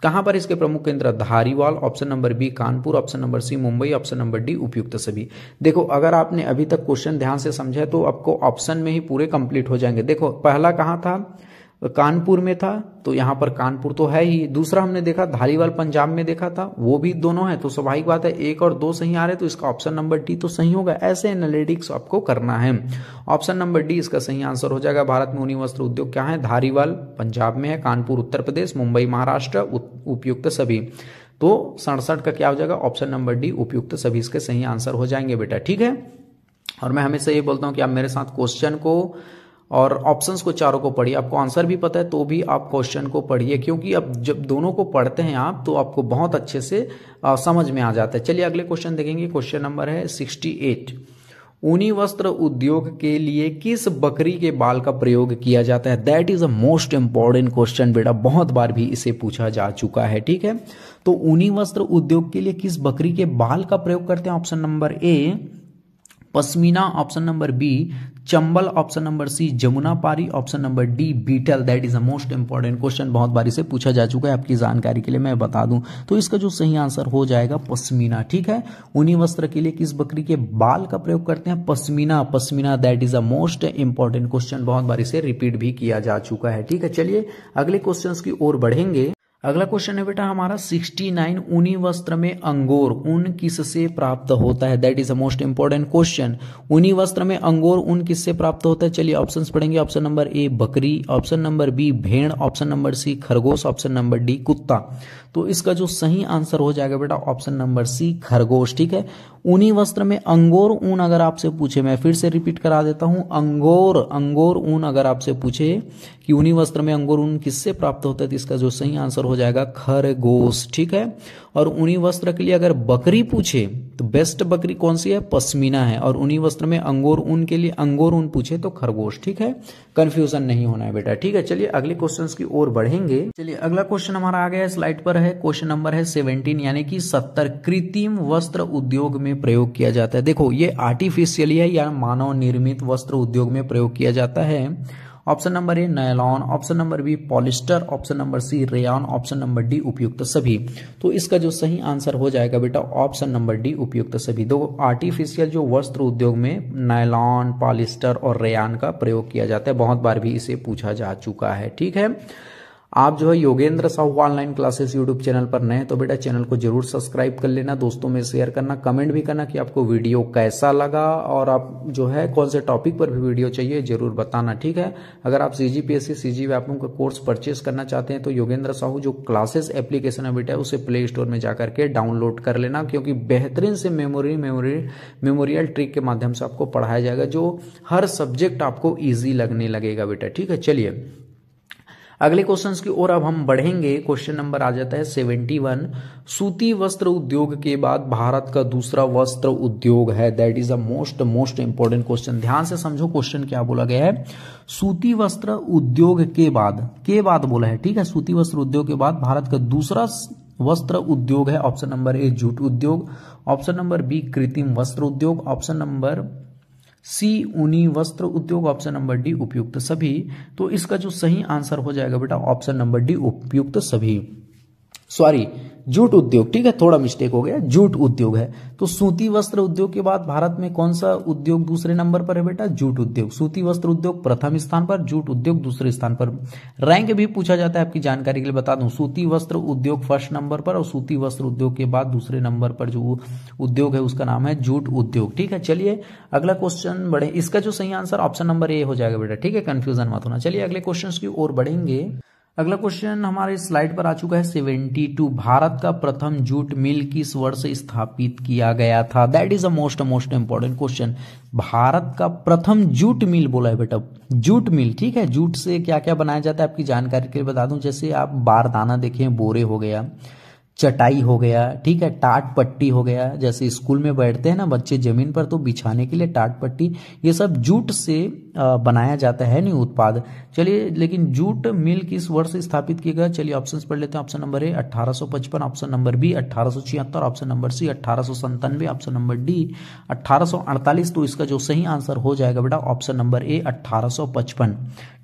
कहां पर इसके प्रमुख केंद्र? Dhariwal, option number B Kanpur, option number C Mumbai, option number D उपयुक्त सभी। देखो अगर आपने अभी तक क्वेश्चन ध्यान से समझा तो आपको ऑप्शन में ही पूरे कंप्लीट हो जाएंगे। देखो पहला कहां था? कानपुर में था, तो यहां पर कानपुर तो है ही। दूसरा हमने देखा धारीवाल पंजाब में देखा था, वो भी दोनों है, तो स्वाभाविक बात है 1 और 2 सही आ रहे, तो इसका ऑप्शन नंबर डी तो सही होगा। ऐसे एनालिटिक्स आपको करना है। ऑप्शन नंबर डी इसका सही आंसर हो जाएगा। भारत में ऊनी वस्त्र उद्योग क्या है? धारीवाल पंजाब में है, कानपुर उत्तर प्रदेश, मुंबई महाराष्ट्र, उपयुक्त सभी। तो 67 का क्या हो जाएगा? ऑप्शन नंबर डी उपयुक्त सभी इसके सही आंसर हो जाएंगे बेटा, ठीक है। और मैं हमेशा ये बोलता हूं कि आप मेरे साथ क्वेश्चन को और ऑप्शंस को चारों को पढ़िए। आपको आंसर भी पता है तो भी आप क्वेश्चन को पढ़िए, क्योंकि अब जब दोनों को पढ़ते हैं आप तो आपको बहुत अच्छे से समझ में आ जाता है। चलिए अगले क्वेश्चन देखेंगे। क्वेश्चन नंबर है 68। ऊनी वस्त्र उद्योग के लिए किस बकरी के बाल का प्रयोग किया जाता है? That is a most important question बेटा, बहुत बार भी इसे पूछा जा चुका है, ठीक है। तो ऊनी वस्त्र उद्योग के लिए किस बकरी के बाल का प्रयोग करते हैं? Option number A pashmina, option number B Chambal, option number C Jamunapari, option number D Beetal. That is a most important question, बहुत बार इसे पूछा जा चुका है, आपकी जानकारी के लिए मैं बता दूं। तो इसका जो सही आंसर हो जाएगा पश्मीना, ठीक है। ऊनी वस्त्र के लिए किस बकरी के बाल का प्रयोग करते हैं? Pashmina, pashmina. That is a most important question, बहुत बार इसे रिपीट भी किया जा चुका है, ठीक है। चलिए अगले क्वेश्चन की ओर बढ़ेंगे। अगला क्वेश्चन है बेटा हमारा 69। ऊनी वस्त्र में अंगोर ऊन किससे प्राप्त होता है? That is a most important question. ऊनी वस्त्र में अंगोर ऊन किससे प्राप्त होता है? चलिए ऑप्शंस पढ़ेंगे। ऑप्शन नंबर ए बकरी, ऑप्शन नंबर बी भेड़, ऑप्शन नंबर सी खरगोश, ऑप्शन नंबर डी कुत्ता। तो इसका जो सही आंसर हो जाएगा बेटा ऑप्शन नंबर सी खरगोश, ठीक है। ऊनी वस्त्र में अंगोर ऊन अगर आपसे पूछे, मैं फिर से रिपीट करा देता हूं, अंगोर ऊन अगर आपसे पूछे कि ऊनी वस्त्र में अंगोर ऊन किससे प्राप्त होता है, तो इसका जो सही आंसर हो जाएगा खरगोश, ठीक है। और ऊनी वस्त्र के लिए अगर बकरी पूछे तो बेस्ट बकरी कौन सी है? पश्मीना है। और ऊनी वस्त्र में अंगोर ऊन के लिए अंगोर ऊन पूछे तो खरगोश, ठीक है। कंफ्यूजन नहीं होना है बेटा, ठीक है। चलिए अगले क्वेश्चन की ओर बढ़ेंगे। चलिए अगला क्वेश्चन हमारा आ गया है, स्लाइड पर है। क्वेश्चन नंबर है 17 यानी कि 70। कृत्रिम वस्त्र उद्योग में प्रयोग किया जाता है। देखो ये आर्टिफिशियली है या मानव निर्मित वस्त्र उद्योग में प्रयोग किया जाता है। Option number A nylon, option number B polyester, option number C rayon, option number D उपयुक्त सभी। तो इसका जो सही आंसर हो जाएगा बेटा ऑप्शन नंबर डी उपयुक्त सभी। दो आर्टिफिशियल जो वस्त्र उद्योग में नायलॉन, पॉलिस्टर और रेयॉन का प्रयोग किया जाता है, बहुत बार भी इसे पूछा जा चुका है, ठीक है। आप जो है Yogendra Sahu online classes YouTube channel पर नए हैं तो बेटा चैनल को जरूर सब्सक्राइब कर लेना, दोस्तों में शेयर करना, कमेंट भी करना कि आपको वीडियो कैसा लगा और आप जो है कौन से टॉपिक पर भी वीडियो चाहिए जरूर बताना, ठीक है। अगर आप CGPSC CG व्यापम का कोर्स परचेस करना चाहते हैं तो योगेंद्र साहू जो क्लासेस एप्लीकेशन है बेटा उसे प्ले स्टोर में जाकर के डाउनलोड कर लेना, क्योंकि बेहतरीन से मेमोरियल ट्रिक के माध्यम से आपको पढ़ाया जाएगा जो हर सब्जेक्ट आपको ईजी लगने लगेगा बेटा, ठीक है। चलिए अगले क्वेश्चंस की ओर अब हम बढ़ेंगे। क्वेश्चन नंबर आ जाता है 71। सूती वस्त्र उद्योग के बाद भारत का दूसरा वस्त्र उद्योग है। That is a most important question, ध्यान से समझो क्वेश्चन क्या बोला गया है। सूती वस्त्र उद्योग के बाद बोला है, ठीक है। सूती वस्त्र उद्योग के बाद भारत का दूसरा वस्त्र उद्योग है। ऑप्शन नंबर ए जूट उद्योग, ऑप्शन नंबर बी कृत्रिम वस्त्र उद्योग, ऑप्शन नंबर सी ऊनी वस्त्र उद्योग, ऑप्शन नंबर डी उपयुक्त सभी। तो इसका जो सही आंसर हो जाएगा बेटा ऑप्शन नंबर डी उपयुक्त सभी, सॉरी जूट उद्योग, ठीक है, थोड़ा मिस्टेक हो गया, जूट उद्योग है। तो सूती वस्त्र उद्योग के बाद भारत में कौन सा उद्योग दूसरे नंबर पर है बेटा? जूट उद्योग। सूती वस्त्र उद्योग प्रथम स्थान पर, जूट उद्योग दूसरे स्थान पर। रैंक भी पूछा जाता है, आपकी जानकारी के लिए बता दूं, सूती वस्त्र उद्योग फर्स्ट नंबर पर और सूती वस्त्र उद्योग के बाद दूसरे नंबर पर जो उद्योग है उसका नाम है जूट उद्योग, ठीक है। चलिए अगला क्वेश्चन बढ़े, इसका जो सही आंसर ऑप्शन नंबर ए हो जाएगा बेटा, ठीक है, कंफ्यूजन मत होना। चलिए अगले क्वेश्चन की ओर बढ़ेंगे। अगला क्वेश्चन हमारे स्लाइड पर आ चुका है 72। भारत का प्रथम जूट मिल किस वर्ष स्थापित किया गया था? That is a most important question. Bharat का प्रथम जूट मिल बोला है बेटा, जूट मिल, ठीक है। जूट से क्या क्या बनाया जाता है आपकी जानकारी के लिए बता दूं, जैसे आप बारदाना देखें, बोरे हो गया, चटाई हो गया, ठीक है, टाट पट्टी हो गया, जैसे स्कूल में बैठते हैं ना बच्चे जमीन पर तो बिछाने के लिए टाट पट्टी, ये सब जूट से बनाया जाता है नहीं उत्पाद। चलिए लेकिन जूट मिल किस वर्ष स्थापित किया गया? चलिए ऑप्शंस पढ़ लेते हैं। Option number A 1855, option number B 1876, option number C 1897, option number D 1848। तो इसका जो सही आंसर हो जाएगा बेटा ऑप्शन नंबर ए 1855,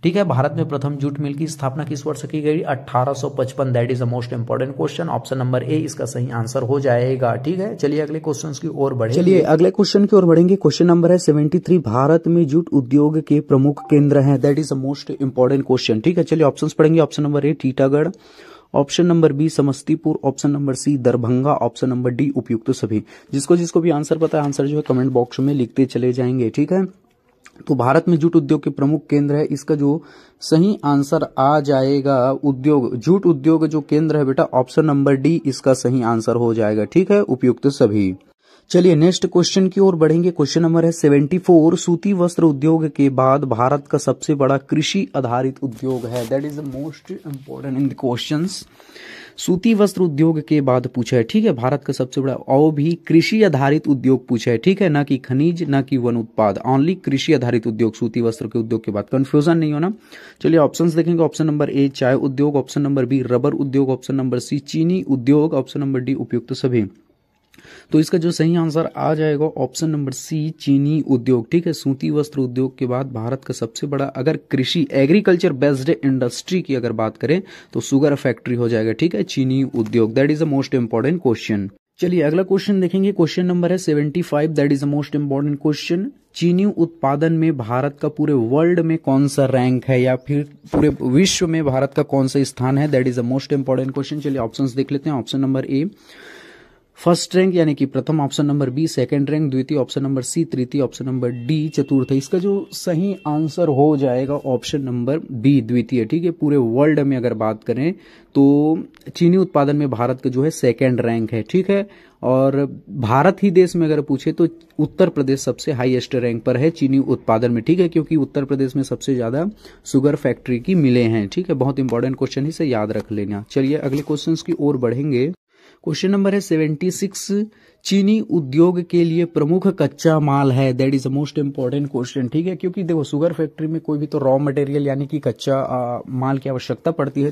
ठीक है। भारत में प्रथम जूट मिल की स्थापना किस वर्ष की गई? 1855। That is the most important question. Option number ए इसका सही आंसर हो जाएगा। ठीक है, चलिए अगले क्वेश्चन की ओर बढ़ेंगे। क्वेश्चन नंबर है 73। भारत में जूट उद्योग के प्रमुख केंद्र हैं। That is the most important question. ठीक है, चलिए ऑप्शंस पढ़ेंगे। Option number A Titagarh, option number B Samastipur, option number C Darbhanga, option number D उपयुक्त सभी। जिसको भी आंसर पता है आंसर जो है कमेंट बॉक्स में लिखते चले जाएंगे। ठीक है, तो भारत में जूट उद्योग के प्रमुख केंद्र है, इसका जो सही आंसर आ जाएगा जूट उद्योग जो केंद्र है बेटा ऑप्शन नंबर डी इसका सही आंसर हो जाएगा। ठीक है, उपयुक्त सभी। चलिए नेक्स्ट क्वेश्चन की ओर बढ़ेंगे। क्वेश्चन नंबर है 74। सूती वस्त्र उद्योग के बाद भारत का सबसे बड़ा कृषि आधारित उद्योग है। That is the most important in the questions. सूती वस्त्र उद्योग के बाद पूछा है। ठीक है, भारत का सबसे बड़ा और भी कृषि आधारित उद्योग पूछा है। ठीक है, ना कि खनिज ना कि वन उत्पाद, ओनली कृषि आधारित उद्योग सूती वस्त्र के उद्योग के बाद। कंफ्यूजन नहीं होना। चलिए ऑप्शंस देखेंगे। ऑप्शन नंबर ए चाय उद्योग, ऑप्शन नंबर बी रबर उद्योग, ऑप्शन नंबर सी चीनी उद्योग, ऑप्शन नंबर डी उपयुक्त सभी। तो इसका जो सही आंसर आ जाएगा ऑप्शन नंबर सी चीनी उद्योग। ठीक है, सूती वस्त्र उद्योग के बाद भारत का सबसे बड़ा अगर कृषि एग्रीकल्चर बेस्ड इंडस्ट्री की अगर बात करें तो शुगर फैक्ट्री हो जाएगा। ठीक है, चीनी उद्योग। That is the most important question. चलिए अगला क्वेश्चन देखेंगे। क्वेश्चन नंबर है 75। That is the most important question. चीनी उत्पादन में भारत का पूरे वर्ल्ड में कौन सा रैंक है या फिर पूरे विश्व में भारत का कौन सा स्थान है? That is the most important question. चलिए ऑप्शंस देख लेते हैं। Option number A first rank यानी कि प्रथम, option number B second rank, द्वितीय, ऑप्शन नंबर सी तृतीय, ऑप्शन नंबर डी चतुर्थ। इसका जो सही आंसर हो जाएगा ऑप्शन नंबर बी द्वितीय। ठीक है, पूरे वर्ल्ड में अगर बात करें तो चीनी उत्पादन में भारत का जो है सेकंड रैंक है। ठीक है, और भारत ही देश में अगर पूछे तो उत्तर प्रदेश सबसे हाईएस्ट रैंक पर है चीनी उत्पादन में। ठीक है, क्योंकि उत्तर प्रदेश में सबसे ज्यादा शुगर फैक्ट्री की मिले हैं। ठीक है, बहुत इंपॉर्टेंट क्वेश्चन है, इसे याद रख लेना। चलिए अगले क्वेश्चन की ओर बढ़ेंगे। क्वेश्चन नंबर है 76। चीनी उद्योग के लिए प्रमुख कच्चा माल है। That is the most important question. ठीक है, क्योंकि देखो शुगर फैक्ट्री में कोई भी तो रॉ मटेरियल यानी कि कच्चा माल की आवश्यकता पड़ती है।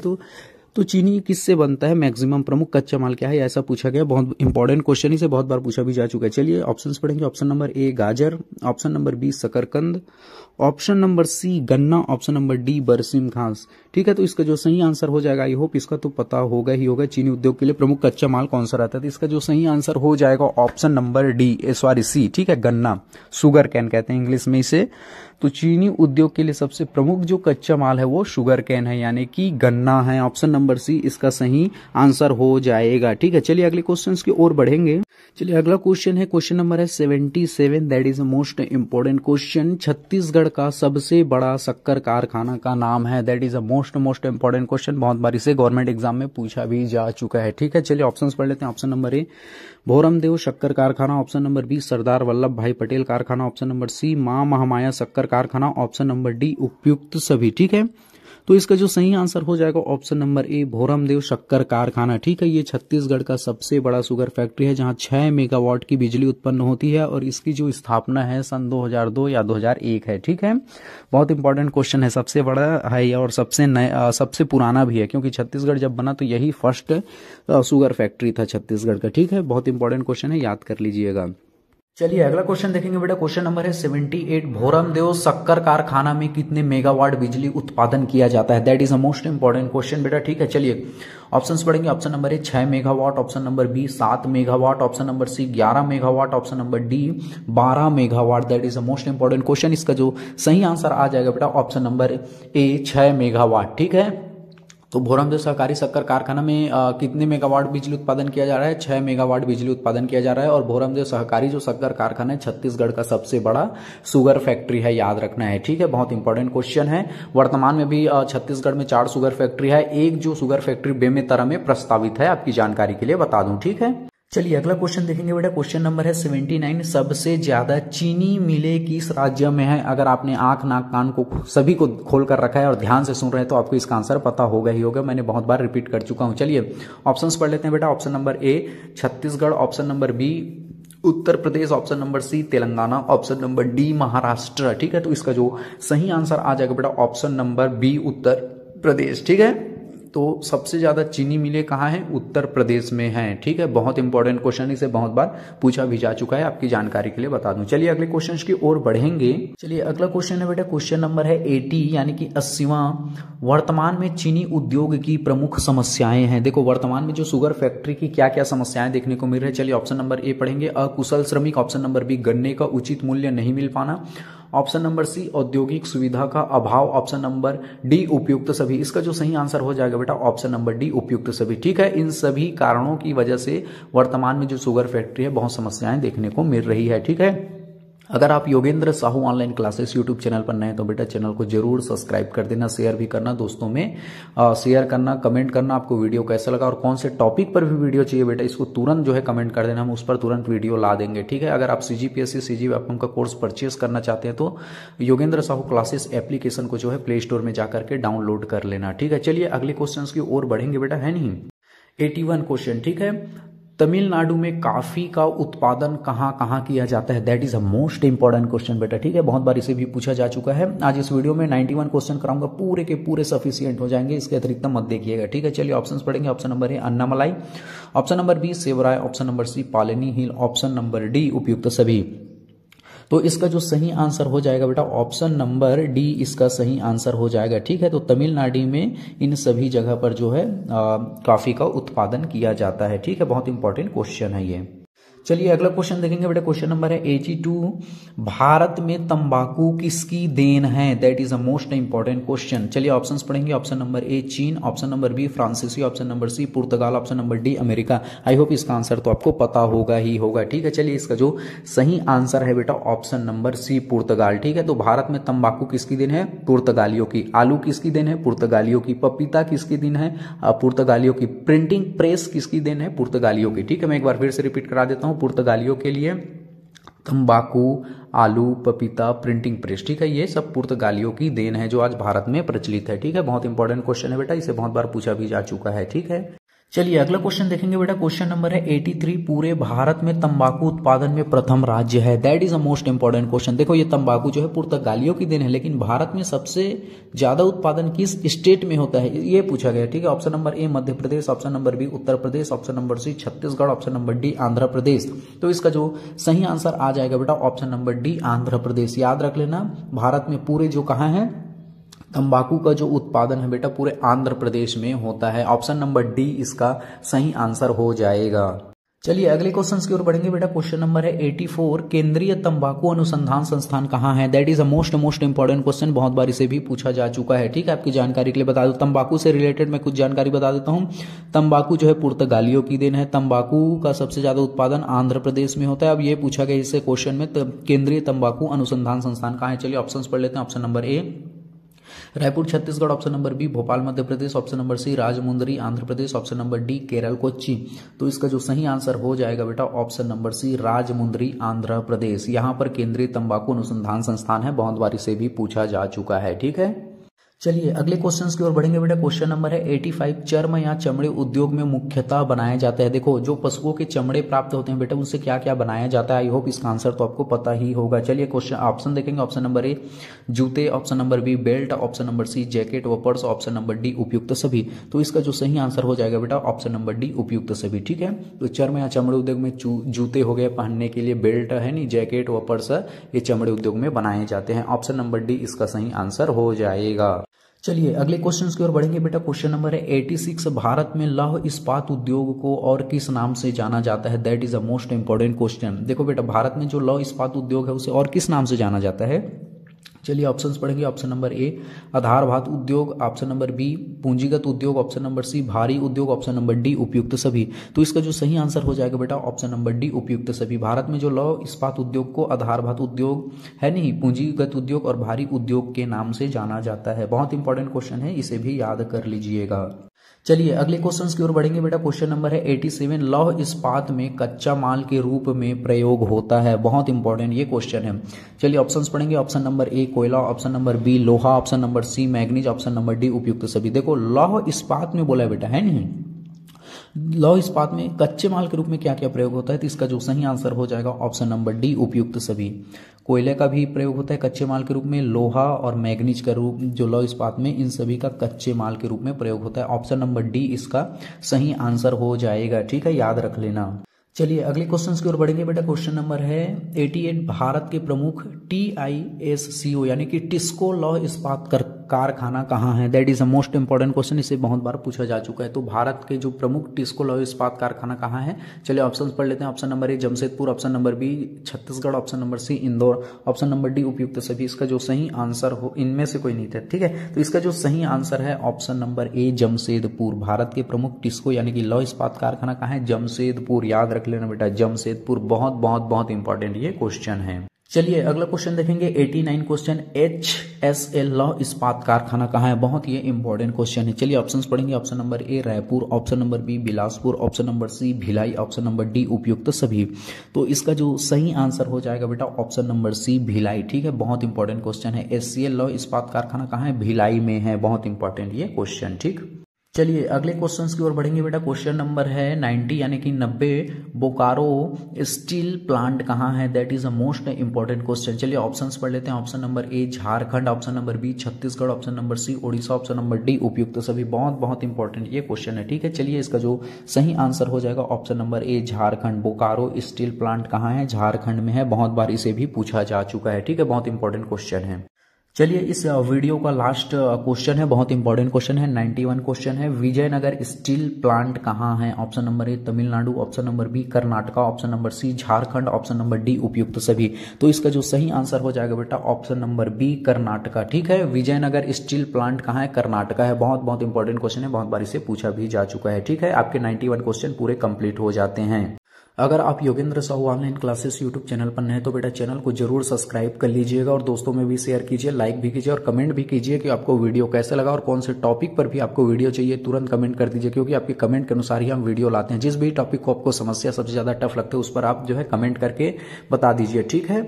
तो चीनी किससे बनता है? मैक्सिमम प्रमुख कच्चा माल क्या है, ऐसा पूछा गया। बहुत इंपॉर्टेंट क्वेश्चन, इसे बहुत बार पूछा भी जा चुका है। चलिए ऑप्शंस पढ़ेंगे। ऑप्शन नंबर ए गाजर, ऑप्शन नंबर बी शकरकंद, ऑप्शन नंबर सी गन्ना, ऑप्शन नंबर डी बरसीम घास। ठीक है, तो इसका जो सही आंसर हो जाएगा, आई होप इसका तो पता होगा ही होगा, चीनी उद्योग के लिए प्रमुख कच्चा माल कौन सा रहता है। तो इसका जो सही आंसर हो जाएगा ऑप्शन नंबर सी। ठीक है, गन्ना, शुगर कैन कहते हैं इंग्लिश में इसे। तो चीनी उद्योग के लिए सबसे प्रमुख जो कच्चा माल है वो शुगर कैन है यानी कि गन्ना है। ऑप्शन नंबर सी इसका सही आंसर हो जाएगा। ठीक है, चलिए अगले क्वेश्चन की ओर बढ़ेंगे। चलिए अगला क्वेश्चन है, क्वेश्चन नंबर है 77। That is most important question. Chhattisgarh का सबसे बड़ा शक्कर कारखाना का नाम है। That is a most important question. बहुत बार इसे गवर्नमेंट एग्जाम में पूछा भी जा चुका है। ठीक है, चलिए ऑप्शंस पढ़ लेते हैं। ऑप्शन नंबर ए भोरमदेव शक्कर कारखाना, option number B Sardar Vallabh Bhai Patel कारखाना, ऑप्शन नंबर सी मां महामाया शक्कर कारखाना, ऑप्शन नंबर डी उपयुक्त सभी। ठीक है, तो इसका जो सही आंसर हो जाएगा ऑप्शन नंबर ए भोरमदेव शक्कर कारखाना। ठीक है, ये छत्तीसगढ़ का सबसे बड़ा शुगर फैक्ट्री है जहां 6 मेगावाट की बिजली उत्पन्न होती है और इसकी जो स्थापना है सन 2002 या 2001 है। ठीक है, बहुत इंपॉर्टेंट क्वेश्चन है, सबसे बड़ा है और सबसे पुराना भी है, क्योंकि छत्तीसगढ़ जब बना तो यही फर्स्ट शुगर फैक्ट्री था छत्तीसगढ़ का। ठीक है, बहुत इंपॉर्टेंट क्वेश्चन है, याद कर लीजिएगा। चलिए अगला क्वेश्चन देखेंगे बेटा। क्वेश्चन नंबर है 78। भोरमदेव शक्कर कारखाना में कितने मेगावाट बिजली उत्पादन किया जाता है? That is a most important question बेटा। ठीक है, चलिए ऑप्शंस पढ़ेंगे। Option number A 6 megawatt, option number B 7 megawatt, option number C 11 megawatt, option number D 12 megawatt. That is a most important question. इसका जो सही आंसर आ जाएगा बेटा ऑप्शन नंबर ए 6 मेगावाट। ठीक है, तो भोरमदेव सहकारी शक्कर कारखाना में कितने मेगावाट बिजली उत्पादन किया जा रहा है? 6 मेगावाट बिजली उत्पादन किया जा रहा है। और भोरमदेव सहकारी जो शक्कर कारखाना है छत्तीसगढ़ का सबसे बड़ा शुगर फैक्ट्री है, याद रखना है। ठीक है, बहुत इंपॉर्टेंट क्वेश्चन है। वर्तमान में भी छत्तीसगढ़ में 4 शुगर फैक्ट्री है, एक जो शुगर फैक्ट्री बेमेतरा में प्रस्तावित है, आपकी जानकारी के लिए बता दूं। ठीक है, चलिए अगला क्वेश्चन देखेंगे बेटा। क्वेश्चन नंबर है 79। सबसे ज्यादा चीनी मिलें किस राज्य में है? अगर आपने आंख नाक कान को सभी को खोल कर रखा है और ध्यान से सुन रहे हैं तो आपको इसका आंसर पता होगा ही होगा, मैंने बहुत बार रिपीट कर चुका हूं। चलिए ऑप्शंस पढ़ लेते हैं बेटा। Option number A Chhattisgarh, option number B Uttar Pradesh, option number C Telangana, option number D Maharashtra. ठीक है, तो इसका जो सही आंसर आ जाएगा बेटा ऑप्शन नंबर बी उत्तर प्रदेश। ठीक है, तो सबसे ज्यादा चीनी मिलें कहाँ हैं? उत्तर प्रदेश में हैं। ठीक है, बहुत इंपॉर्टेंट क्वेश्चन, इसे बहुत बार पूछा भी जा चुका है, आपकी जानकारी के लिए बता दूं। चलिए अगले क्वेश्चन की ओर बढ़ेंगे। चलिए अगला क्वेश्चन है बेटा, क्वेश्चन नंबर है 80 यानी कि 80वां। वर्तमान में चीनी उद्योग की प्रमुख समस्याएं हैं। देखो वर्तमान में जो शुगर फैक्ट्री की क्या क्या समस्याएं देखने को मिल रही है। चलिए ऑप्शन नंबर ए पढ़ेंगे, अकुशल श्रमिक। ऑप्शन नंबर बी, गन्ने का उचित मूल्य नहीं मिल पाना। ऑप्शन नंबर सी, औद्योगिक सुविधा का अभाव। ऑप्शन नंबर डी, उपयुक्त सभी। इसका जो सही आंसर हो जाएगा बेटा ऑप्शन नंबर डी, उपयुक्त सभी। ठीक है, इन सभी कारणों की वजह से वर्तमान में जो शुगर फैक्ट्री है बहुत समस्याएं देखने को मिल रही है। ठीक है, अगर आप Yogendra Sahu online classes YouTube channel पर नए हैं तो बेटा चैनल को जरूर सब्सक्राइब कर देना, शेयर भी करना दोस्तों में, शेयर करना, कमेंट करना आपको वीडियो कैसा लगा और कौन से टॉपिक पर भी वीडियो चाहिए बेटा इसको तुरंत जो है कमेंट कर देना, हम उस पर तुरंत वीडियो ला देंगे। ठीक है, अगर आप CGPSC CG व्यापम का कोर्स परचेस करना चाहते हैं तो योगेंद्र साहू क्लासेस एप्लीकेशन को जो है प्ले स्टोर में जाकर के डाउनलोड कर लेना। ठीक है, चलिए अगले क्वेश्चन की ओर बढ़ेंगे बेटा, है नहीं। 81 क्वेश्चन। ठीक है, तमिलनाडु में कॉफी का उत्पादन कहाँ कहाँ किया जाता है? That is a most important question बेटा। ठीक है, बहुत बार इसे भी पूछा जा चुका है। आज इस वीडियो में 91 क्वेश्चन कराऊंगा, पूरे के पूरे सफिशिएंट हो जाएंगे, इसके अतिरिक्त मत देखिएगा। ठीक है, चलिए ऑप्शंस पढ़ेंगे। Option number A, Annamalai. Option number B, Shevaroy. Option number C, Palani hill. Option number D, उपयुक्त सभी। तो इसका जो सही आंसर हो जाएगा बेटा ऑप्शन नंबर डी, इसका सही आंसर हो जाएगा। ठीक है, तो तमिलनाडु में इन सभी जगह पर जो है कॉफी का उत्पादन किया जाता है। ठीक है, बहुत इंपॉर्टेंट क्वेश्चन है ये। चलिए अगला क्वेश्चन देखेंगे बेटा, क्वेश्चन नंबर है 82। भारत में तंबाकू किसकी देन है? That is a most important question. चलिए ऑप्शंस पढ़ेंगे। ऑप्शन नंबर ए, चीन। ऑप्शन नंबर बी, फ्रांसीसी। ऑप्शन नंबर सी, पुर्तगाल। ऑप्शन नंबर डी, अमेरिका। आई होप इसका आंसर तो आपको पता होगा ही होगा। ठीक है, चलिए इसका जो सही आंसर है बेटा ऑप्शन नंबर सी, पुर्तगाल। ठीक है, तो भारत में तंबाकू किसकी देन है? पुर्तगालियों की। आलू किसकी देन है? पुर्तगालियों की। पपीता किसकी देन है? पुर्तगालियों की। प्रिंटिंग प्रेस किसकी देन है? पुर्तगालियों की। ठीक है, मैं एक बार फिर से रिपीट करा देता हूं, पुर्तगालियों के लिए तंबाकू, आलू, पपीता, प्रिंटिंग प्रेस। ठीक है, ये सब पुर्तगालियों की देन है जो आज भारत में प्रचलित है। ठीक है, बहुत इंपॉर्टेंट क्वेश्चन है बेटा, इसे बहुत बार पूछा भी जा चुका है। ठीक है, चलिए अगला क्वेश्चन देखेंगे बेटा, क्वेश्चन नंबर है 83। पूरे भारत में तंबाकू उत्पादन में प्रथम राज्य है? That is a most important question. देखो ये तंबाकू जो है पुर्तगालियों की देन है, लेकिन भारत में सबसे ज्यादा उत्पादन किस स्टेट में होता है ये पूछा गया। ठीक है, option number A, Madhya Pradesh. Option number B, Uttar Pradesh. Option number C, Chhattisgarh. Option number D, Andhra Pradesh. तो इसका जो सही आंसर आ जाएगा बेटा option number D, Andhra Pradesh. याद रख लेना, भारत में पूरे जो कहाँ है तंबाकू का जो उत्पादन है बेटा पूरे आंध्र प्रदेश में होता है। ऑप्शन नंबर डी इसका सही आंसर हो जाएगा। चलिए अगले क्वेश्चन की ओर बढ़ेंगे बेटा, क्वेश्चन नंबर है 84। केंद्रीय तंबाकू अनुसंधान संस्थान कहाँ है? That is a most important question, बहुत बार इसे भी पूछा जा चुका है। ठीक है, आपकी जानकारी के लिए बता दूं, तंबाकू से रिलेटेड मैं कुछ जानकारी बता देता हूं। तंबाकू जो है पुर्तगालियों की देन है। तंबाकू का सबसे ज्यादा उत्पादन आंध्र प्रदेश में होता है। अब ये पूछा गया इससे क्वेश्चन में, केंद्रीय तंबाकू अनुसंधान संस्थान कहाँ है? चलिए ऑप्शन पढ़ लेते हैं। Option number A, Raipur Chhattisgarh. Option number B, Bhopal Madhya Pradesh. Option number C, Rajahmundry Andhra Pradesh. Option number D, Kerala Kochi. तो इसका जो सही आंसर हो जाएगा बेटा option number C, Rajahmundry Andhra Pradesh. यहां पर केंद्रीय तंबाकू अनुसंधान संस्थान है, बहुत बार इसे भी पूछा जा चुका है। ठीक है, चलिए अगले क्वेश्चंस की ओर बढ़ेंगे बेटा, क्वेश्चन नंबर है 85। चर्म या चमड़े उद्योग में मुख्यतः बनाया जाता है? देखो जो पशुओं के चमड़े प्राप्त होते हैं बेटा उनसे क्या क्या बनाया जाता है, आई होप इसका आंसर तो आपको पता ही होगा। चलिए क्वेश्चन ऑप्शन देखेंगे। ऑप्शन नंबर ए, जूते। Option number B, belt. Option number C, jacket व पर्स। ऑप्शन नंबर डी, उपयुक्त सभी। तो इसका जो सही आंसर हो जाएगा बेटा ऑप्शन नंबर डी, उपयुक्त सभी। ठीक है, तो चर्म या चमड़े उद्योग में जूते हो गए पहनने के लिए, बेल्ट है नहीं, जैकेट व पर्स ये चमड़े उद्योग में बनाए जाते हैं। ऑप्शन नंबर डी इसका सही आंसर हो जाएगा। चलिए अगले क्वेश्चन की ओर बढ़ेंगे बेटा, क्वेश्चन नंबर है 86। भारत में लौह इस्पात उद्योग को और किस नाम से जाना जाता है? That is a most important question. देखो बेटा भारत में जो लौह इस्पात उद्योग है उसे और किस नाम से जाना जाता है? चलिए ऑप्शंस पढ़ेंगे। ऑप्शन नंबर ए, आधारभूत उद्योग। ऑप्शन नंबर बी, पूंजीगत उद्योग। ऑप्शन नंबर सी, भारी उद्योग। ऑप्शन नंबर डी, उपयुक्त सभी। तो इसका जो सही आंसर हो जाएगा बेटा ऑप्शन नंबर डी, उपयुक्त सभी। भारत में जो लौह इस्पात उद्योग को आधारभूत उद्योग है नहीं, पूंजीगत उद्योग और भारी उद्योग के नाम से जाना जाता है। बहुत इंपॉर्टेंट क्वेश्चन है, इसे भी याद कर लीजिएगा। चलिए अगले क्वेश्चन की ओर बढ़ेंगे बेटा, क्वेश्चन नंबर है 87। लौह इस्पात में कच्चा माल के रूप में प्रयोग होता है? बहुत इंपॉर्टेंट ये क्वेश्चन है। चलिए ऑप्शंस पढ़ेंगे। ऑप्शन नंबर ए, कोयला। ऑप्शन नंबर बी, लोहा। Option number C, manganese. Option number D, उपयुक्त सभी। देखो लौह इस्पात में बोला है बेटा, है नहीं, लौह इस्पात में कच्चे माल के रूप में क्या क्या प्रयोग होता है, तो इसका जो सही आंसर हो जाएगा ऑप्शन नंबर डी, उपयुक्त सभी। कोयले का भी प्रयोग होता है कच्चे माल के रूप में, लोहा और मैग्नीज का रूप जो लौह इस्पात में, इन सभी का कच्चे माल के रूप में प्रयोग होता है। ऑप्शन नंबर डी इसका सही आंसर हो जाएगा, ठीक है, याद रख लेना। चलिए अगले क्वेश्चन की ओर बढ़ेंगे बेटा। क्वेश्चन नंबर है 88, भारत के प्रमुख TISCO यानी कि टिस्को लौह इस्पात कारखाना कहाँ है? That is a most important question, इसे बहुत बार पूछा जा चुका है। तो भारत के जो प्रमुख टिस्को लौह इस्पात कारखाना कहाँ है? चलिए ऑप्शन पढ़ लेते हैं। Option number A Jamshedpur, option number B Chhattisgarh, option number C Indore, option number D उपयुक्त सभी। इसका जो सही आंसर हो, इनमें से कोई नहीं था, ठीक है, तो इसका जो सही आंसर है option number A Jamshedpur. Bharat के प्रमुख टिस्को यानी कि लौह इस्पात कारखाना कहाँ है? जमशेदपुर, याद रख लेना बेटा, जमशेदपुर। बहुत बहुत बहुत इंपॉर्टेंट ये क्वेश्चन है। चलिए अगला क्वेश्चन देखेंगे 89 क्वेश्चन, HSL लौह इस्पात कारखाना कहाँ है? बहुत ये इंपॉर्टेंट क्वेश्चन है। चलिए ऑप्शंस पढ़ेंगे। Option number A Raipur, option number B Bilaspur, option number C Bhilai, option number D उपयुक्त सभी। तो इसका जो सही आंसर हो जाएगा बेटा ऑप्शन नंबर सी भिलाई, ठीक है, बहुत इंपॉर्टेंट क्वेश्चन है। HCL लौह इस्पात कारखाना कहाँ है? भिलाई में है, बहुत इंपॉर्टेंट ये क्वेश्चन, ठीक। चलिए अगले क्वेश्चंस की ओर बढ़ेंगे बेटा। क्वेश्चन नंबर है 90 यानी कि 90, बोकारो स्टील प्लांट कहाँ है? That is a most important question. चलिए ऑप्शंस पढ़ लेते हैं। Option number A Jharkhand, option number B Chhattisgarh, option number C Odisha, option number D उपयुक्त सभी। बहुत बहुत इंपॉर्टेंट ये क्वेश्चन है, ठीक है। चलिए इसका जो सही आंसर हो जाएगा option number A Jharkhand. Bokaro steel plant कहाँ है? झारखंड में है, बहुत बार इसे भी पूछा जा चुका है, ठीक है, बहुत इंपॉर्टेंट क्वेश्चन है। चलिए इस वीडियो का लास्ट क्वेश्चन है, बहुत इंपॉर्टेंट क्वेश्चन है, 91 क्वेश्चन है। विजयनगर स्टील प्लांट कहाँ है? Option number A Tamil Nadu, option number B Karnataka, option number C Jharkhand, option number D उपयुक्त सभी। तो इसका जो सही आंसर हो जाएगा बेटा ऑप्शन नंबर बी कर्नाटका, ठीक है। विजयनगर स्टील प्लांट कहाँ है? कर्नाटका है। बहुत बहुत इंपॉर्टेंट क्वेश्चन है, बहुत बार इसे पूछा भी जा चुका है, ठीक है। आपके 91 क्वेश्चन पूरे कंप्लीट हो जाते हैं। अगर आप Yogendra Sahu online classes YouTube channel पर नए तो बेटा चैनल को जरूर सब्सक्राइब कर लीजिएगा और दोस्तों में भी शेयर कीजिए, लाइक भी कीजिए और कमेंट भी कीजिए कि आपको वीडियो कैसे लगा और कौन से टॉपिक पर भी आपको वीडियो चाहिए, तुरंत कमेंट कर दीजिए, क्योंकि आपके कमेंट के अनुसार ही हम वीडियो लाते हैं। जिस भी टॉपिक को आपको समस्या सबसे ज्यादा टफ लगता है उस पर आप जो है कमेंट करके बता दीजिए, ठीक है।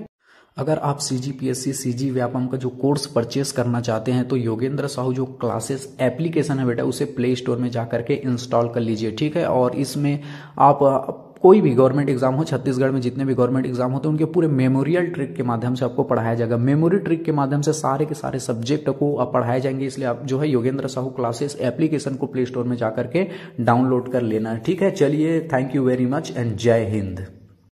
अगर आप CGPSC CG व्यापम का जो कोर्स परचेस करना चाहते हैं तो योगेंद्र साहू जो क्लासेस एप्लीकेशन है बेटा उसे प्ले स्टोर में जा करके इंस्टॉल कर लीजिए, ठीक है। और इसमें आप कोई भी गवर्नमेंट एग्जाम हो, छत्तीसगढ़ में जितने भी गवर्नमेंट एग्जाम होते हैं उनके पूरे मेमोरियल ट्रिक के माध्यम से आपको पढ़ाया जाएगा। मेमोरी ट्रिक के माध्यम से सारे के सारे सब्जेक्ट को पढ़ाए जाएंगे, इसलिए आप जो है योगेंद्र साहू क्लासेस एप्लीकेशन को प्ले स्टोर में जाकर के डाउनलोड कर लेना है, ठीक है। चलिए thank you very much and जय हिंद।